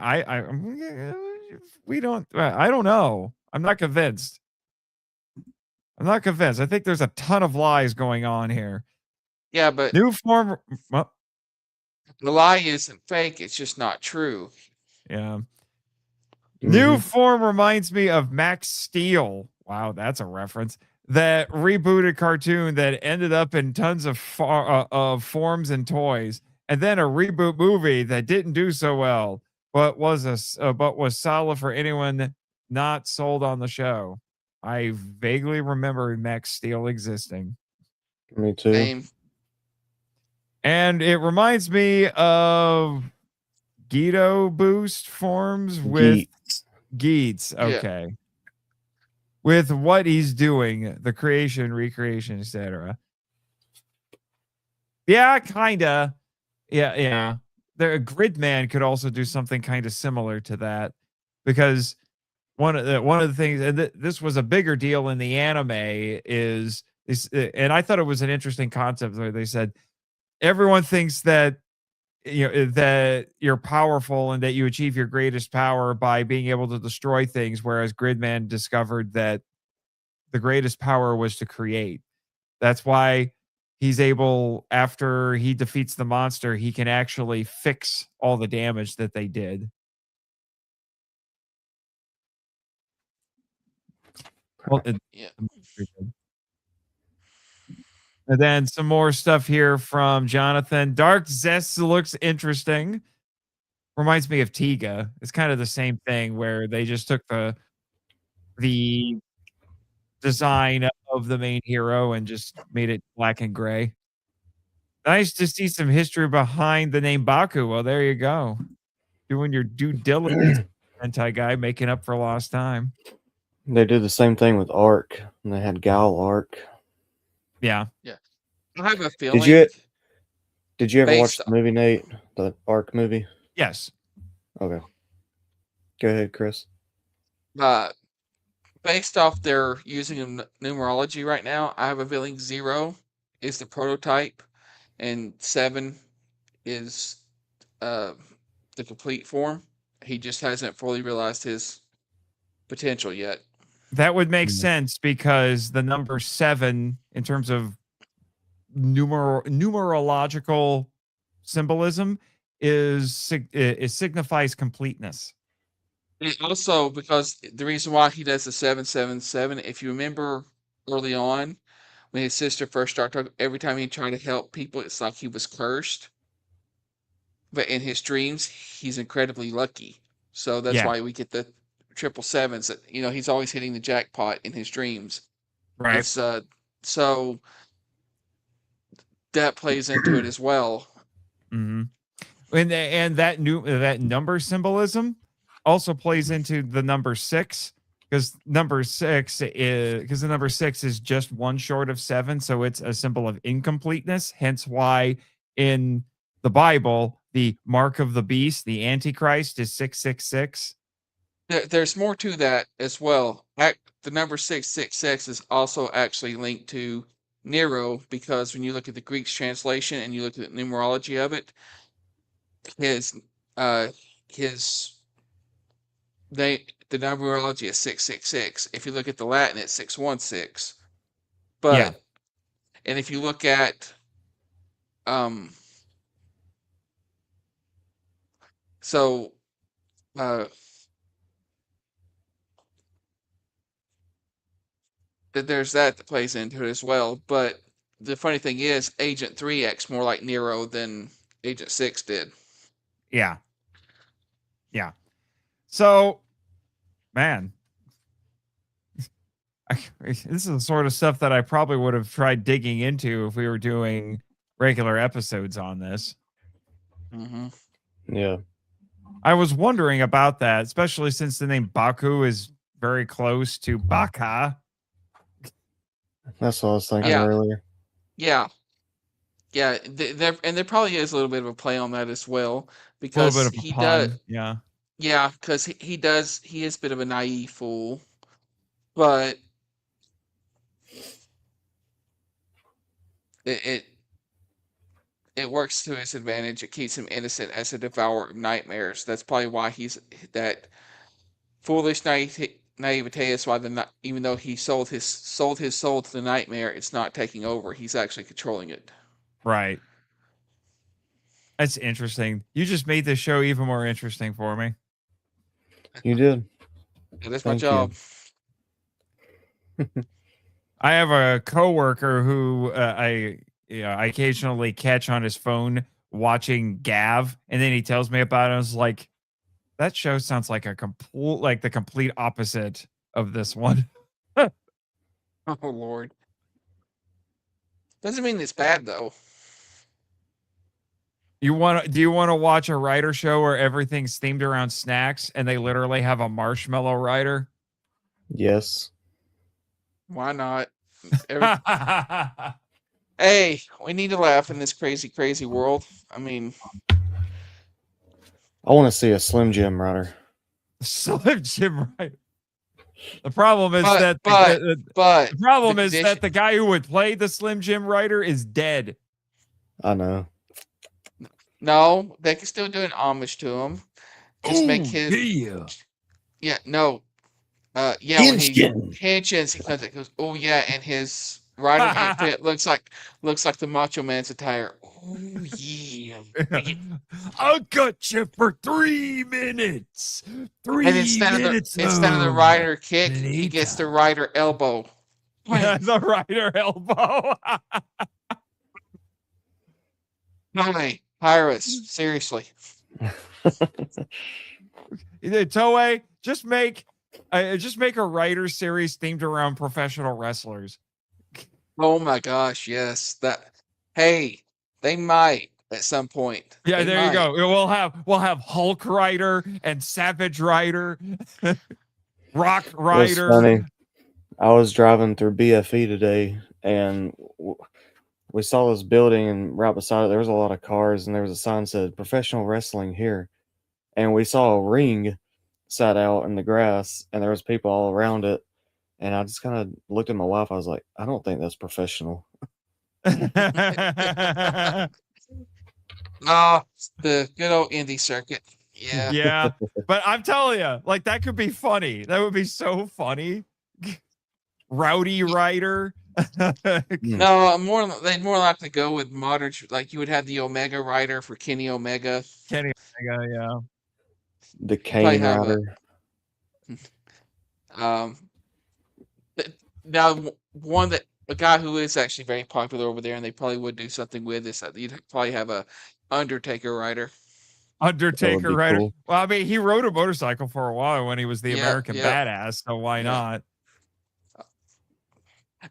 We don't. I don't know. I'm not convinced. I'm not convinced. I think there's a ton of lies going on here. Yeah, but New form. Well, the lie isn't fake. It's just not true. yeah. Mm-hmm. New form reminds me of Max Steel. Wow, that's a reference. That rebooted cartoon that ended up in tons of forms and toys, and then a reboot movie that didn't do so well, but was solid for anyone not sold on the show. I vaguely remember Max Steel existing. Me too. Same. And it reminds me of Guido boost forms with Geets. Yeah. Okay. With what he's doing, the creation, recreation, etc. Yeah, kinda. Yeah. The Gridman could also do something kind of similar to that, because one of the things, and this was a bigger deal in the anime, is and I thought it was an interesting concept where they said everyone thinks that that you're powerful and that you achieve your greatest power by being able to destroy things, whereas Gridman discovered that the greatest power was to create. That's why he's able, after he defeats the monster, he can actually fix all the damage that they did. Well, Yeah. and then some more stuff here from Jonathan. Dark ZEZTZ looks interesting. Reminds me of Tiga. It's kind of the same thing where they just took the design of the main hero and just made it black and gray. Nice to see some history behind the name Baku. Well, there you go. Doing your due diligence, anti guy, making up for lost time. They did the same thing with Arc, and they had Gal Arc. Yeah. Yeah. I have a feeling. Did you ever watch based the movie, Nate? The Arc movie? Yes. Okay. Go ahead, Chris. Based off their using of numerology right now, I have a feeling 0 is the prototype and 7 is the complete form. He just hasn't fully realized his potential yet. That would make Mm. sense because the number 7, in terms of numerological symbolism, it signifies completeness. And also, because the reason why he does the 777, if you remember early on when his sister first started talking, every time he tried to help people, it's like he was cursed. But in his dreams, he's incredibly lucky. So that's Yeah. why we get the 777s. That he's always hitting the jackpot in his dreams. Right. It's so that plays into it as well. Mm-hmm. And that number symbolism also plays into the number 6, because the number 6 is just one short of 7, so it's a symbol of incompleteness. Hence why in the Bible the mark of the beast, the Antichrist, is 666. There's more to that as well. The number 666 is also actually linked to Nero, because when you look at the Greek translation and you look at the numerology of it, his the numerology is 666. If you look at the Latin, it's 616. Yeah. But and if you look at so there's that plays into it as well. But the funny thing is, Agent 3 acts more like Nero than Agent 6 did. Yeah. Yeah. So, man, this is the sort of stuff that I probably would have tried digging into if we were doing regular episodes on this. Mm-hmm. Yeah. I was wondering about that, especially since the name Baku is very close to Baka. That's what I was thinking Yeah. earlier. Yeah. Yeah, there probably is a little bit of a play on that as well, A little because bit of a he does. pun. Yeah. Yeah, because he is a bit of a naive fool, but it it works to his advantage. It keeps him innocent as a devourer of nightmares. That's probably why he's that foolish naivete is why even though he sold his soul to the nightmare, it's not taking over. He's actually controlling it. Right. That's interesting. You just made this show even more interesting for me. You did. Yeah, that's my Thank you. job. I have a coworker who I occasionally catch on his phone watching Gav, and then he tells me about it. I was like, that show sounds like the complete opposite of this one. Oh Lord. Doesn't mean it's bad though. Do you want to watch a writer show where everything's themed around snacks and they literally have a marshmallow writer? Yes. Why not? Hey, we need to laugh in this crazy, crazy world. I mean, I want to see a Slim Jim writer. Slim Jim writer. The problem is but the problem the is that the guy who would play the Slim Jim writer is dead. I know. No, they can still do an homage to him. Just make his no. Yeah, when he henshins, he comes and goes, oh yeah, and his rider outfit looks like the Macho Man's attire. Oh yeah. I'll cut you for 3 minutes. And instead of the rider kick, he gets the rider elbow. The rider elbow. Toei, hire us, seriously. Toei, just make a writer series themed around professional wrestlers. Oh my gosh, yes. Hey, they might at some point. Yeah, They there might. you go. We'll have Hulk Rider and Savage Rider, Rock It was Rider. funny. I was driving through BFE today, and we saw this building, and right beside it, there was a lot of cars, and there was a sign that said "Professional Wrestling here," and we saw a ring sat out in the grass, and there was people all around it, and I just kind of looked at my wife. I was like, I don't think that's professional. Oh, the good old indie circuit. Yeah. Yeah, but I'm telling you, like that could be funny. That would be so funny. Rowdy Rider. No, they'd more likely go with modern, like you would have the Omega Rider for Kenny Omega. Kenny Omega, yeah. The Probably Kane have Rider. Now one that a guy who is actually very popular over there, and they probably would do something with this. You'd probably have a Undertaker Rider. Undertaker be Rider. cool. Well, I mean, he rode a motorcycle for a while when he was the Yeah, American yeah. Badass, so why Yeah. not?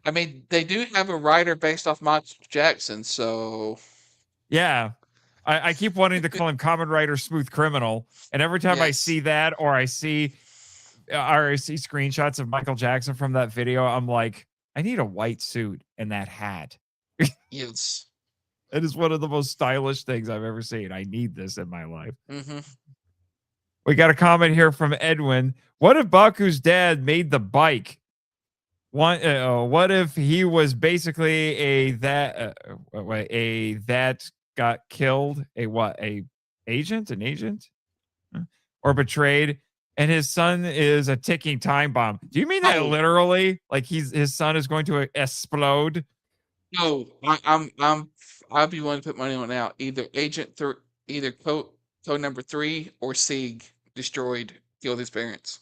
I mean, they do have a rider based off Michael Jackson, so Yeah. I keep wanting to call him Kamen Rider Smooth Criminal, and every time I Yes. see that or I see screenshots of Michael Jackson from that video, I'm like, I need a white suit and that hat. yes. It is one of the most stylish things I've ever seen. I need this in my life. Mm-hmm. We got a comment here from Edwin. What if Baku's dad made the bike? What if he was basically that got killed? An agent? Or betrayed, and his son is a ticking time bomb. Do you mean that Oh. literally? Like his son is going to explode? No, I'll be willing to put money on it now. Either either code number 3 or Sieg destroyed, killed his parents.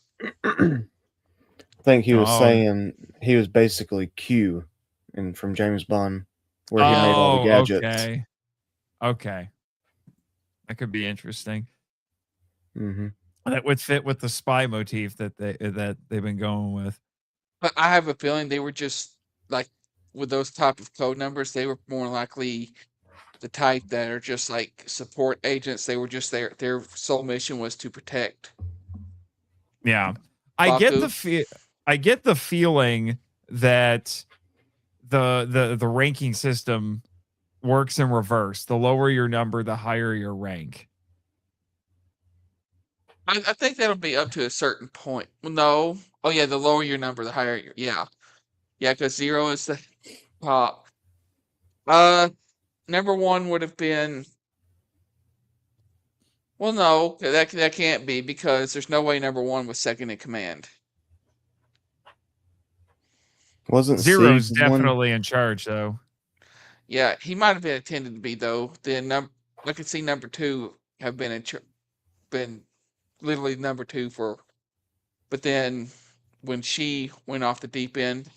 I think he was Oh. saying he was basically Q, and from James Bond, where he made all the gadgets. Okay. Okay. That could be interesting. Mm-hmm. That would fit with the spy motif that they've been going with. But I have a feeling they were just like with those type of code numbers, they were more likely the type that are just like support agents. They were just their sole mission was to protect Yeah. I get Baku. the feeling that the ranking system works in reverse. The lower your number, the higher your rank. I think that'll be up to a certain point. Well, no. Oh yeah, the lower your number, the higher your yeah. Yeah, because 0 is the top. Number 1 would have been well no, that can't be because there's no way number 1 was second in command. Wasn't Zero's Siege one? definitely in charge though. Yeah, he might have been intended to be though. Then I could see number 2 have been been literally number 2 for, but then when she went off the deep end,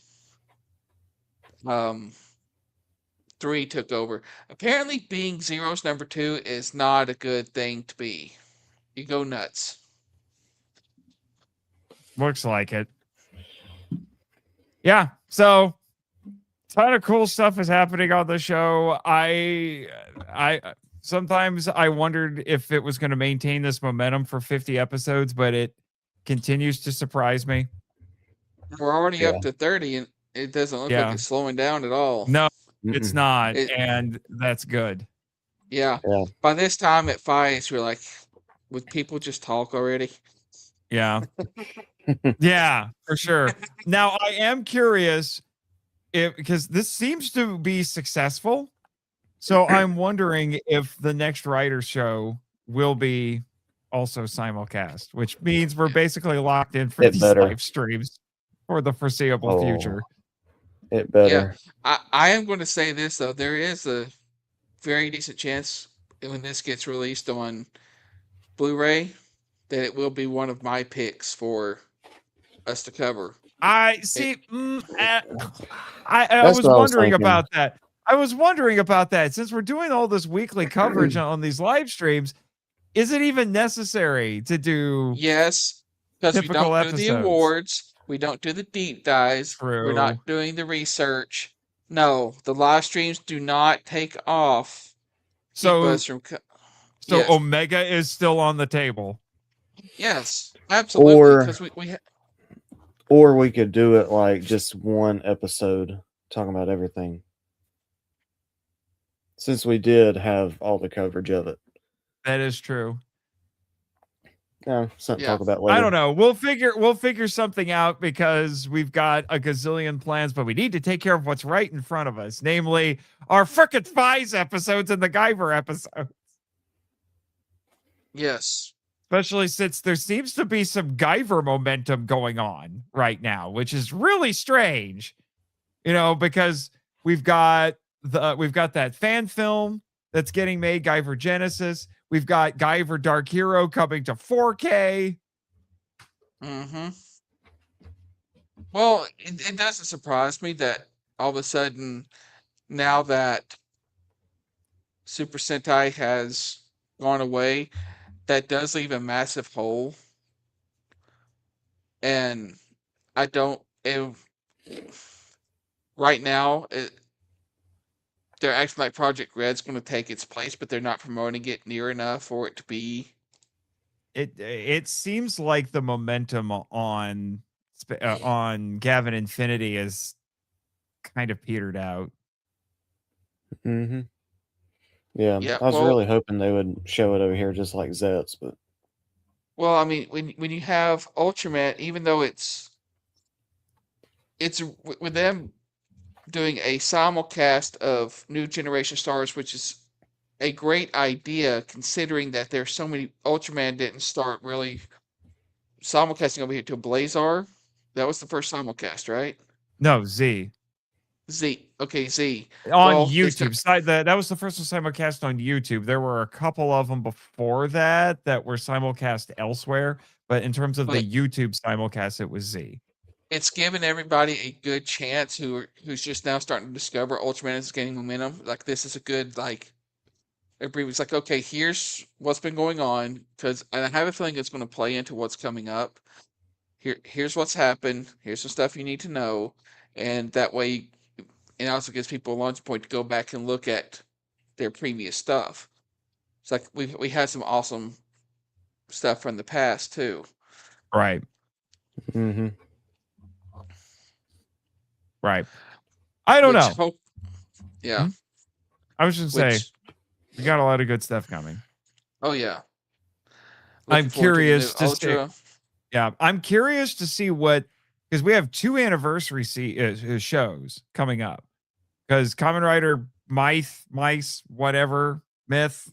3 took over. Apparently, being Zero's number 2 is not a good thing to be. You go nuts. Looks like it. Yeah. So, ton of cool stuff is happening on the show. I sometimes I wondered if it was going to maintain this momentum for 50 episodes, but it continues to surprise me. We're already Yeah. up to 30, and it doesn't look Yeah. like it's slowing down at all. No, it's Mm-mm. not, It- and that's good. Yeah. Yeah. By this time at Fives, we're like, would people just talk already? Yeah. Yeah, for sure. Now, I am curious if because this seems to be successful. So I'm wondering if the next writer show will be also simulcast, which means we're basically locked in for It these better. live streams for the foreseeable future. It better. I am going to say this though, there is a very decent chance when this gets released on Blu-ray that it will be one of my picks for us to cover. I see. I That's was what I was wondering thinking. about that. I was wondering about that since we're doing all this weekly coverage on these live streams. Is it even necessary to do Yes, because we typical don't do the episodes? awards, we don't do the deep dives, we're True. not doing the research. No, the live streams do not take off. Keep So, us from so yes. Omega is still on the table. Yes, absolutely. Or- Because Or we could do it like just one episode talking about everything. Since we did have all the coverage of it. That is true. Something to Yeah. talk about later. I don't know. We'll figure something out because we've got a gazillion plans, but we need to take care of what's right in front of us, namely our frickin' Fies episodes and the Guyver episodes. yes. Especially since there seems to be some Guyver momentum going on right now, which is really strange. Because we've got that fan film that's getting made, Guyver Genesis. We've got Guyver Dark Hero coming to 4K. Mm-hmm. Well, it doesn't surprise me that all of a sudden, now that Super Sentai has gone away, that does leave a massive hole. And I don't. Right now, they're acting like Project Red's going to take its place, but they're not promoting it near enough for it to be. It seems like the momentum on Gavin Infinity is kind of petered out. Mm-hmm. Yeah, Yeah, I was well- really hoping they would show it over here just like ZEZTZ, but Well, I mean, when you have Ultraman, even though it's with them doing a simulcast of New Generation Stars, which is a great idea considering that there's so many. Ultraman didn't start really simulcasting over here to Blazar. That was the first simulcast, right? No, Z. Z. Okay, Z. On Well, they YouTube. That was the first one simulcast on YouTube. There were a couple of them before that were simulcast elsewhere, but in terms of the But- YouTube simulcast, it was Z. it's given everybody a good chance who's just now starting to discover Ultraman is gaining momentum. Like this is a good like everybody was like, okay, here's what's been going on because I have a feeling it's going to play into what's coming up. Here's what's happened. Here's some stuff you need to know, and that way, it also gives people a launch point to go back and look at their previous stuff. It's like we had some awesome stuff from the past too. Right. Mm-hmm. Right. I don't Which know. yeah. I was just say Which we got a lot of good stuff coming. oh yeah. I'm Looking forward to the new curious to see. Ultra. Yeah, I'm curious to see what because we have 2 anniversary shows coming up. Because Kamen Rider Mice, whatever, Myth.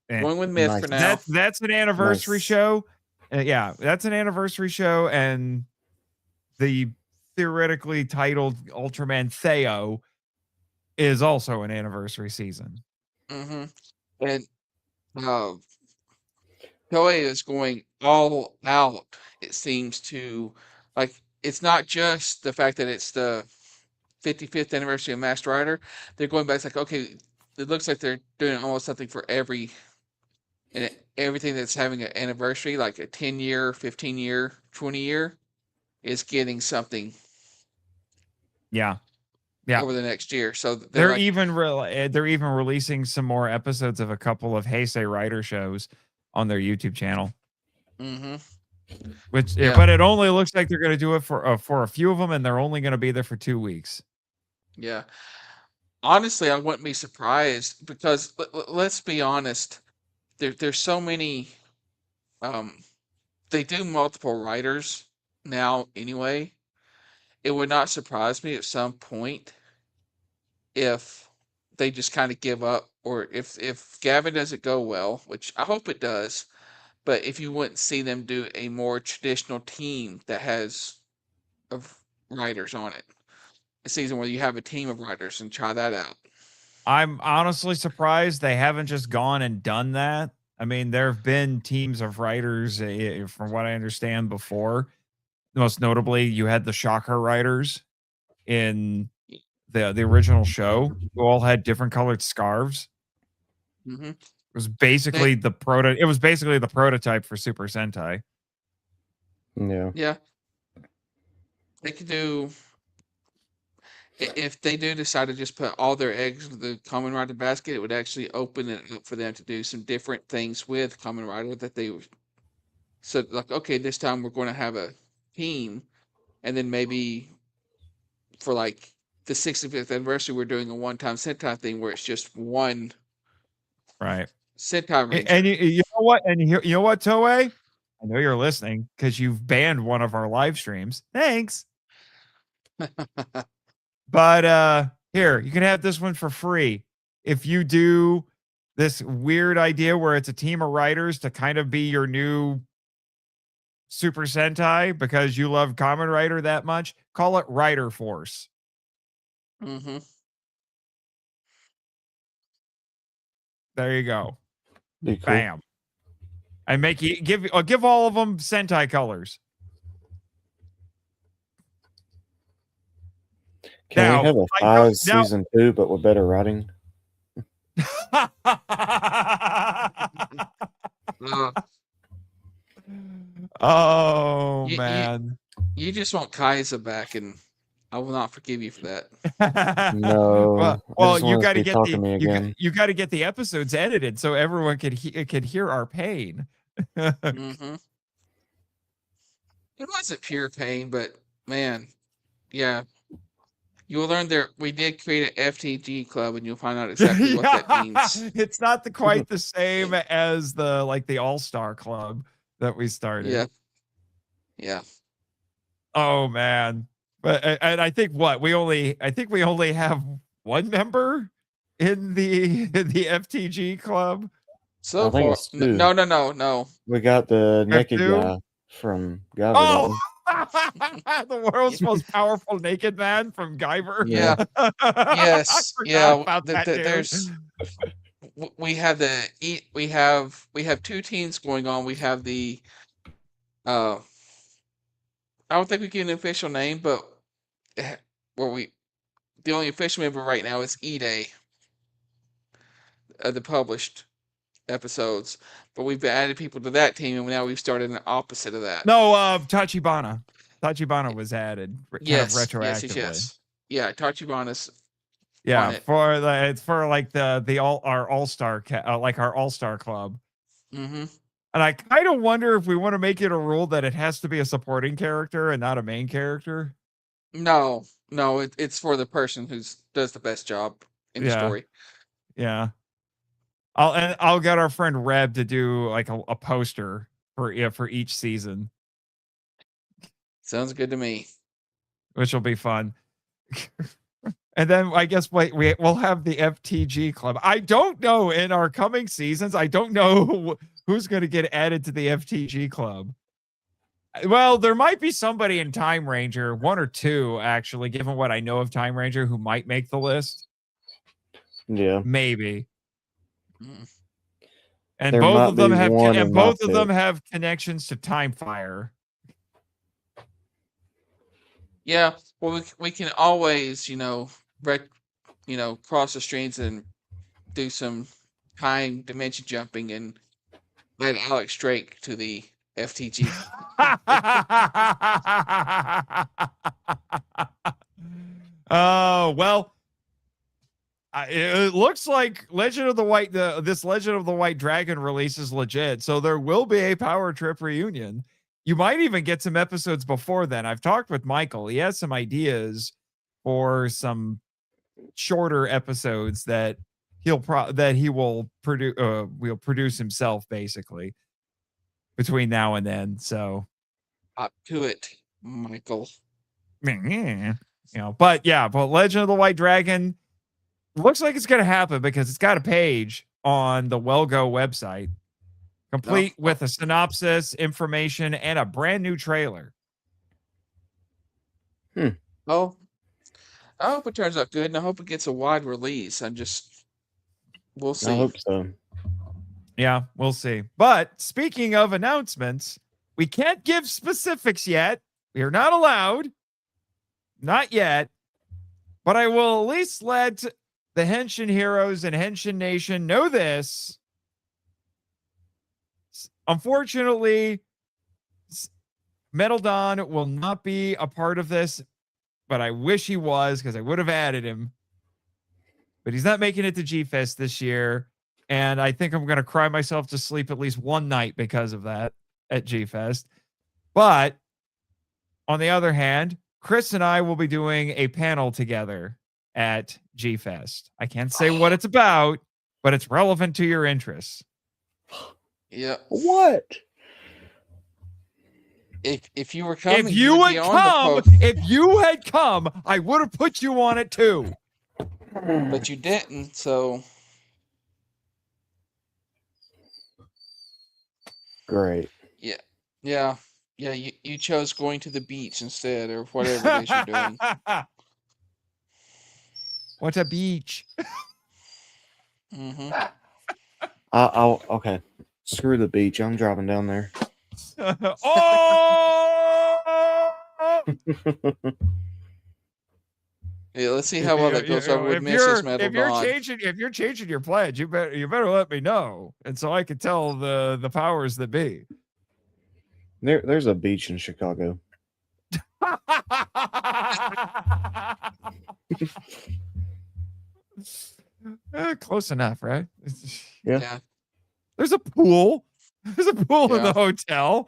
Going with Myth Nice. for now. That's an anniversary Nice. show. Yeah, that's an anniversary show, and the theoretically titled Ultraman Theo is also an anniversary season. Mm-hmm. And Toei is going all out. It seems to like it's not just the fact that it's the 55th anniversary of Masked Rider. They're going back. It's like okay, it looks like they're doing almost something for everything that's having an anniversary, like a 10-year, 15-year, 20-year, is getting something Yeah. Yeah. over the next year. So They're like, even releasing some more episodes of a couple of Heisei Rider shows on their YouTube channel. mm-hmm. Which, Yeah. but it only looks like they're going to do it for a few of them, and they're only going to be there for 2 weeks. Yeah. Honestly, I wouldn't be surprised because let's be honest. There's so many. They do multiple writers now anyway. It would not surprise me at some point if they just kind of give up, or if Gavin doesn't go well, which I hope it does. But if you wouldn't see them do a more traditional team that has of writers on it, a season where you have a team of writers and try that out. I'm honestly surprised they haven't just gone and done that. I mean, there have been teams of writers, from what I understand, before. Most notably, you had the Shocker writers in the original show, who all had different colored scarves. Mm-hmm. It was basically the prototype for Super Sentai. Yeah. Yeah, they could do if they do decide to just put all their eggs in the Kamen Rider basket. It would actually open it up for them to do some different things with Kamen Rider that they said like, okay, this time we're going to have a team, and then maybe for like the 65th anniversary, we're doing a one-time Sentai thing where it's just one Right. Sentai Ranger. And you know what? And you know what, Toei? I know you're listening because you've banned one of our live streams. Thanks. But here, you can have this one for free. If you do this weird idea where it's a team of writers to kind of be your new Super Sentai because you love Kamen Rider that much, call it Rider Force. Mm-hmm. There you go. Be cool. Bam. And give all of them Sentai colors. Can Now, we have a I know- 5 season 2, but with better writing? Oh You- you- man. You just want Kaiza back, and I will not forgive you for that. No. well, I just you want got to to get talking to me again. you got to get the episodes edited so everyone could hear our pain. Mm-hmm. It wasn't pure pain, but man, yeah. You'll learn there. We did create an FTG club, and you'll find out exactly what that means. It's not quite the same as the All-Star Club that we started. Yeah. Yeah. Oh man. But and I think we only have one member in the FTG club. So I think far, it's 2. no. We got the naked 2? guy from Guyver. Oh, the world's most powerful naked man from Guyver. Yeah. Yes. I forgot Yeah. about that, dude. There's. We have we have 2 teams going on. We have the I don't think we get an official name, but the only official member right now is Ide of the published episodes. But we've added people to that team, and now we've started an opposite of that. No, Tachibana. Tachibana was added kind of retroactively. Yeah, Tachibana's Yeah, on it. it's for like our all-star like our all-star club. Mm-hmm. And I kind of wonder if we want to make it a rule that it has to be a supporting character and not a main character. No, it's for the person who does the best job in the story. Yeah. I'll get our friend Reb to do like a poster for each season. Sounds good to me. Which will be fun. And then I guess we'll have the FTG club. I don't know in our coming seasons. I don't know who's going to get added to the FTG club. Well, there might be somebody in Time Ranger, one or two actually, given what I know of Time Ranger, who might make the list. Yeah, maybe. And there both of them have them have connections to Time Fire. Yeah, well, we can always, cross the streams and do some time dimension jumping and let Alex Drake to the FTG. Oh, well, it looks like Legend of the White Dragon release is legit, so there will be a Power Trip reunion. You might even get some episodes before then. I've talked with Michael. He has some ideas for some shorter episodes that he will produce himself, basically, between now and then. So up to it, Michael. But Legend of the White Dragon looks like it's going to happen because it's got a page on the Wellgo website, complete with a synopsis, information, and a brand new trailer. Oh, I hope it turns out good, and I hope it gets a wide release. We'll see. I hope so. Yeah, we'll see. But speaking of announcements, we can't give specifics yet. We are not allowed. Not yet. But I will at least let the Henshin Heroes and Henshin Nation know this. Unfortunately, Metal Don will not be a part of this, but I wish he was because I would have added him. But he's not making it to G-Fest this year, and I think I'm going to cry myself to sleep at least one night because of that at G-Fest. But on the other hand, Chris and I will be doing a panel together at G-Fest. I can't say what it's about, but it's relevant to your interests. Yeah. What? If you were coming, if you had come, I would have put you on it too. But you didn't, so great. Yeah. You chose going to the beach instead, or whatever it is you're doing. What's a beach? Mm-hmm. Okay. Screw the beach. I'm driving down there. Oh! Yeah, let's see how well that goes over with Mrs. Metal Dawn. If you're changing your pledge, you better let me know, and so I can tell the powers that be. There's a beach in Chicago. Close enough, right? Yeah. There's a pool. There's a pool in the hotel.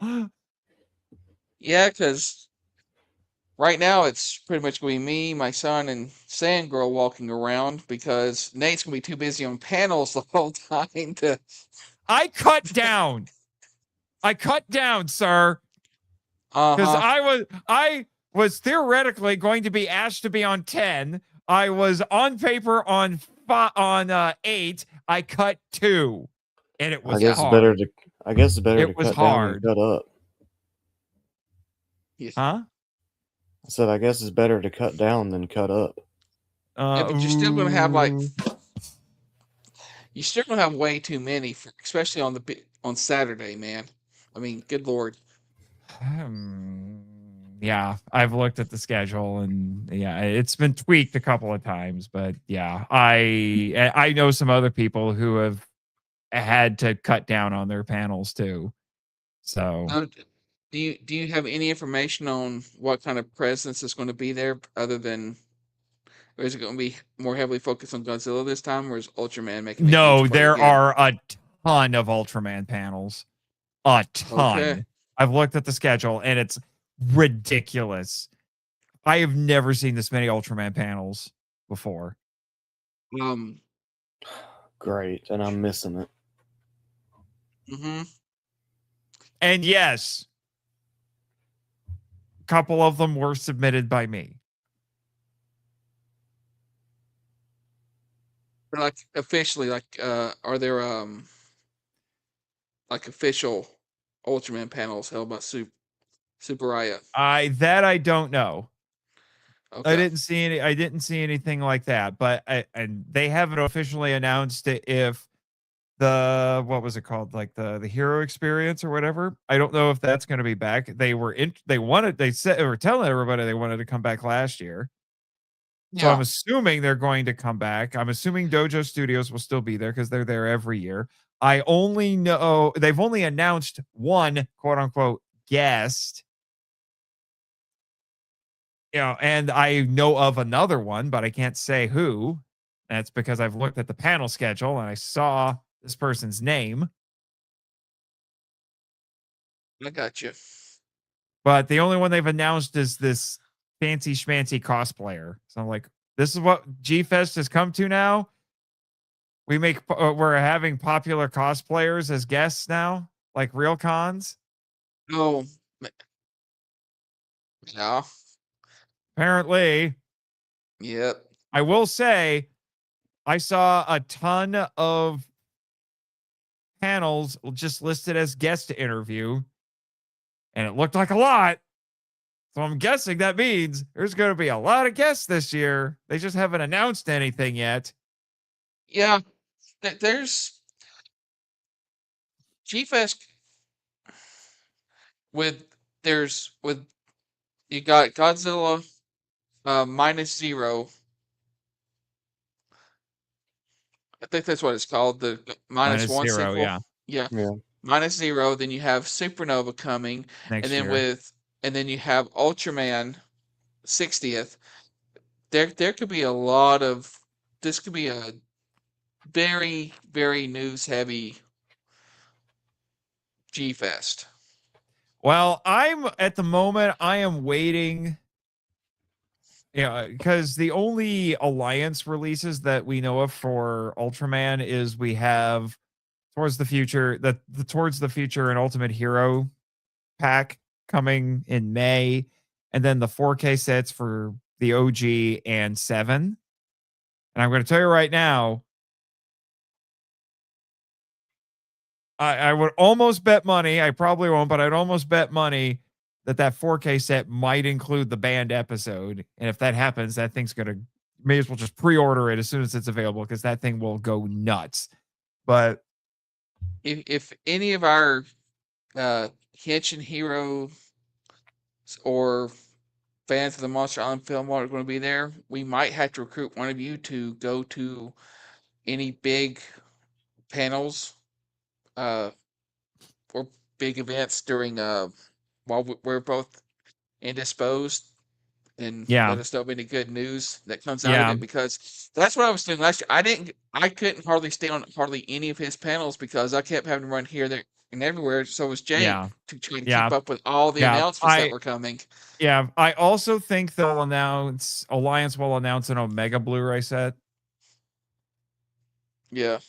Yeah, because right now it's pretty much going to be me, my son, and Sand Girl walking around because Nate's going to be too busy on panels the whole time to... I cut down, sir. Because I was theoretically going to be asked to be on 10. I was on paper on 8. I cut 2, and it was hard. I guess it's better to cut down than cut up. Huh? I said I guess it's better to cut down than cut up. Yeah, but you're still going to have you're still going to have way too many, especially on Saturday, man. I mean, good Lord. Yeah, I've looked at the schedule and yeah, it's been tweaked a couple of times, but yeah, I know some other people who have had to cut down on their panels too. So Do you have any information on what kind of presence is going to be there, other than, or is it going to be more heavily focused on Godzilla this time, or is Ultraman making a huge no, play there again? are a ton of Ultraman panels. A Okay. ton. I've looked at the schedule and it's ridiculous. I have never seen this many Ultraman panels before. Um. Great, and I'm missing it. Mm-hmm. And yes, a couple of them were submitted by me. Like officially, are there like official Ultraman panels held by Superaya? I don't know. Okay. I didn't see anything like that, but and they haven't officially announced it if the what was it called, like the hero experience or whatever. I don't know if that's going to be back. They said they were telling everybody they wanted to come back last year. So I'm Yeah. assuming they're going to come back. I'm assuming Dojo Studios will still be there because they're there every year. I only know they've only announced one quote unquote guest, and I know of another one, but I can't say who. That's because I've looked at the panel schedule and I saw this person's name. I got you. But the only one they've announced is this fancy schmancy cosplayer. So I'm like, this is what G Fest has come to now. We're having popular cosplayers as guests now, like real cons. Oh, yeah. Apparently, Yep. I will say I saw a ton of panels just listed as guest interview, and it looked like a lot. So I'm guessing that means there's going to be a lot of guests this year. They just haven't announced anything yet. Yeah. There's G-Fest with with you got Godzilla minus zero. I think that's what it's called. The minus Minus one zero, sequel. yeah, Yeah. Yeah. Minus zero. Then you have Supernova coming, and next then year. you have Ultraman 60th. There could be a lot of, this could be a very, very news heavy G Fest. Well, I'm at the moment, I am waiting. Yeah, because the only alliance releases that we know of for Ultraman is we have Towards the Future, the Towards the Future and Ultimate Hero pack coming in May, and then the 4K sets for the OG and 7. And I'm going to tell you right now, I would almost bet money, I probably won't, but I'd almost bet money that 4K set might include the banned episode. And if that happens, that thing's going to, may as well just pre-order it as soon as it's available because that thing will go nuts. But If any of our Henshin Hero or fans of the Monster Island film are going to be there, we might have to recruit one of you to go to any big panels uh, or big events during while we're both indisposed, and yeah, let us know of any good news that comes out of yeah, it, because that's what I was doing last year. I couldn't hardly stay on hardly any of his panels because I kept having to run here, there, and everywhere. So was Jake, yeah, to try to yeah, keep up with all the yeah. announcements that were coming. I also think they'll announce Alliance will announce an Omega Blu-ray set. Yeah.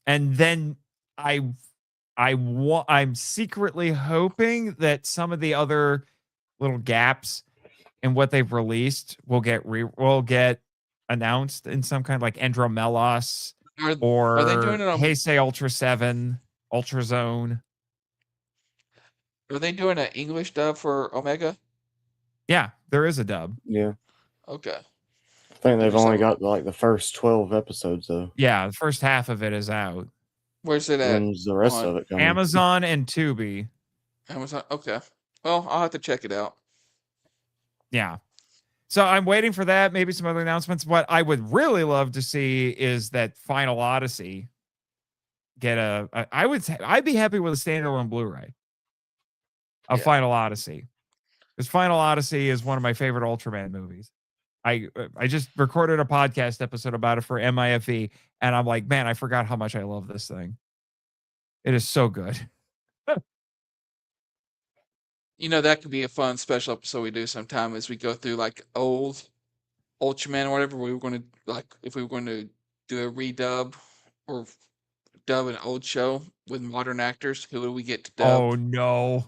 And then I'm secretly hoping that some of the other little gaps in what they've released will get announced in some kind, like Andromelos Are are they doing or it on? Heisei Ultra 7, Ultra Zone. Are they doing an English dub for Omega? Yeah, there is a dub. Yeah. Okay. I think I they've just only have. got like the first 12 episodes though. Yeah, the first half of it is out. Where's it at? When's the rest of On it coming? Amazon and Tubi. Amazon. Okay. Well, I'll have to check it out. Yeah. So I'm waiting for that. Maybe some other announcements. What I would really love to see is that Final Odyssey get I'd be happy with a standalone Blu-ray of Final Odyssey. Because Final Odyssey is one of my favorite Ultraman movies. I just recorded a podcast episode about it for MIFE, and I'm like, man, I forgot how much I love this thing. It is so good. That could be a fun special episode we do sometime as we go through like old Ultraman or whatever. We were going to if we were going to do a redub or dub an old show with modern actors, who would we get to dub? Oh no.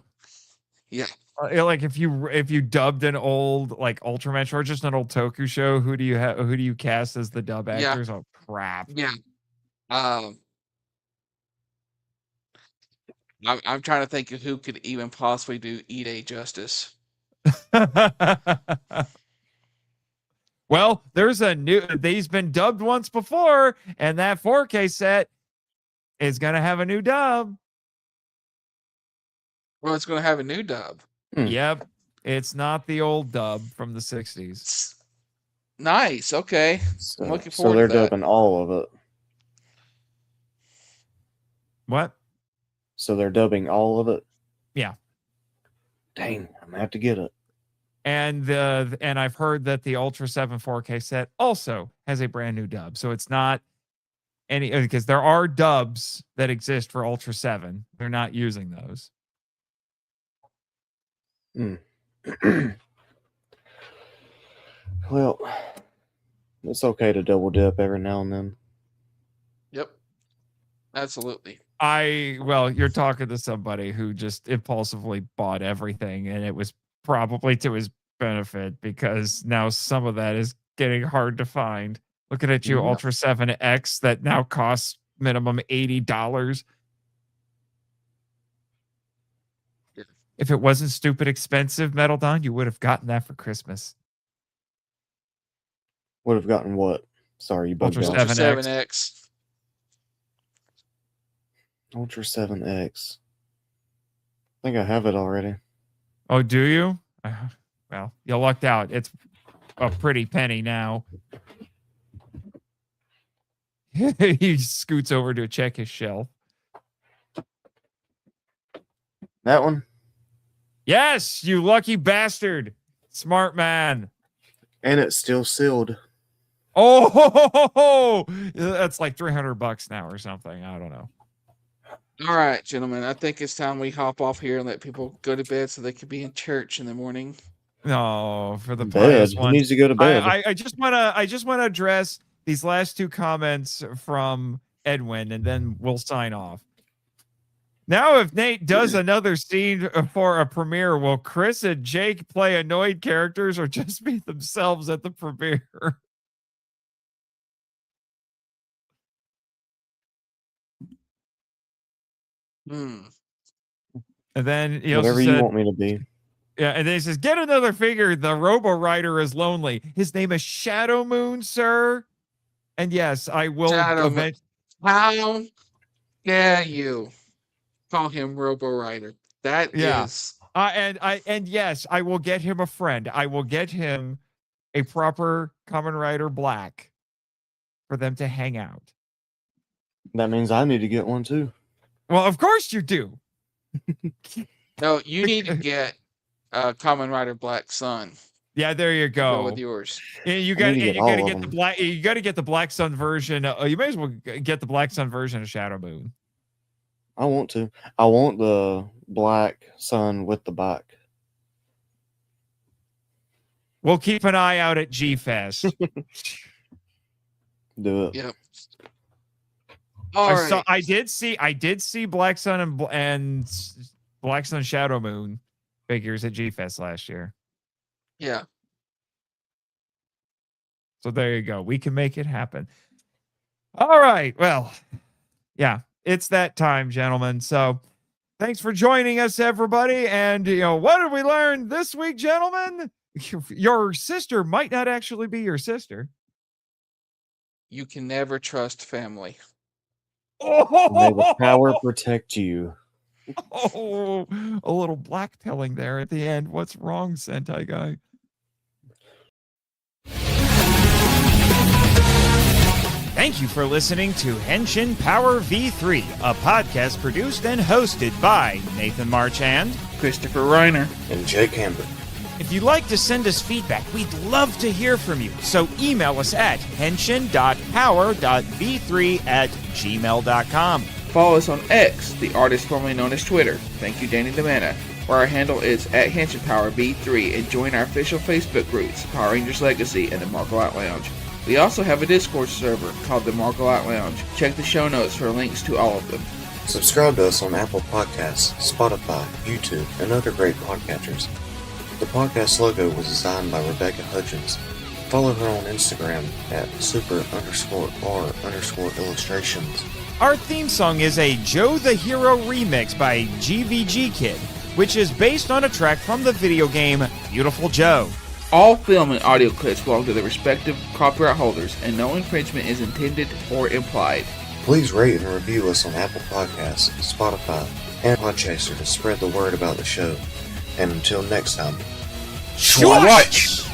Yeah. Like if you dubbed an old like Ultraman show or just an old Toku show, who do you cast as the dub actors? Oh crap. Yeah. I'm trying to think of who could even possibly do Ide justice. Well, they's been dubbed once before, and that 4K set is gonna have a new dub. Well, it's gonna have a new dub. Yep. It's not the old dub from the 60s. Nice. Okay. I'm looking forward so they're to that. dubbing all of it. What? So they're dubbing all of it? Yeah. Dang, I'm gonna have to get it. And I've heard that the Ultra 7 4K set also has a brand new dub. So it's not any, because there are dubs that exist for Ultra 7. They're not using those. Well, it's okay to double dip every now and then. Yep. Absolutely. You're talking to somebody who just impulsively bought everything, and it was probably to his benefit because now some of that is getting hard to find. Looking at you, Ultra 7X, that now costs minimum $80. Yeah. If it wasn't stupid expensive, Metal Dawn, you would have gotten that for Christmas. Would have gotten what? Sorry, you bugged Ultra out. 7X. Ultra 7X. I think I have it already. Oh, do you? Well, you lucked out. It's a pretty penny now. He scoots over to check his shelf. That one? Yes, you lucky bastard. Smart man. And it's still sealed. Oh, that's like $300 now or something. I don't know. All right, gentlemen. I think it's time we hop off here and let people go to bed so they can be in church in the morning. No, for the Bed. pious He one. needs to go to bed. I just want to address these last two comments from Edwin, and then we'll sign off. Now, if Nate does another scene for a premiere, will Chris and Jake play annoyed characters or just be themselves at the premiere? And then he whatever also you said, want me to be. Yeah, and then he says, get another figure. The Robo Rider is lonely. His name is Shadow Moon, sir. And yes, I will. How dare you call him Robo Rider? That is. And yes, I will get him a friend. I will get him a proper Kamen Rider Black for them to hang out. That means I need to get one too. Well, of course you do. No, you need to get Kamen Rider Black Sun. Yeah, there you go. With yours. Yeah, you got to get the black. You got to get the Black Sun version. You may as well get the Black Sun version of Shadow Moon. I want to. I want the Black Sun with the back. We'll keep an eye out at G-Fest. Do it. Yep. I did see Black Sun and Black Sun Shadow Moon figures at G-Fest last year. Yeah. So there you go. We can make it happen. All right. Well, yeah, it's that time, gentlemen. So thanks for joining us, everybody. And, what did we learn this week, gentlemen? Your sister might not actually be your sister. You can never trust family. May the power protect you. Oh, a little blackpilling there at the end. What's wrong, Sentai guy? Thank you for listening to Henshin Power V3, a podcast produced and hosted by Nathan March and Christopher Reiner. And Jake Camber. if you'd like to send us feedback, we'd love to hear from you. So email us at henshin.power.v3@gmail.com. Follow us on X, the artist formerly known as Twitter. Thank you, Danny Demana, where our handle is at HenshinPowerV3, and join our official Facebook groups, Power Rangers Legacy and the Marco Out Lounge. We also have a Discord server called the Marco Out Lounge. Check the show notes for links to all of them. Subscribe to us on Apple Podcasts, Spotify, YouTube, and other great podcatchers. The podcast logo was designed by Rebecca Hutchins. Follow her on Instagram at super_r_illustrations. Our theme song is a Joe the Hero remix by GVG Kid, which is based on a track from the video game Beautiful Joe. All film and audio clips belong to their respective copyright holders, and no infringement is intended or implied. Please rate and review us on Apple Podcasts, Spotify, and Podchaser to spread the word about the show. And until next time, Schwatch!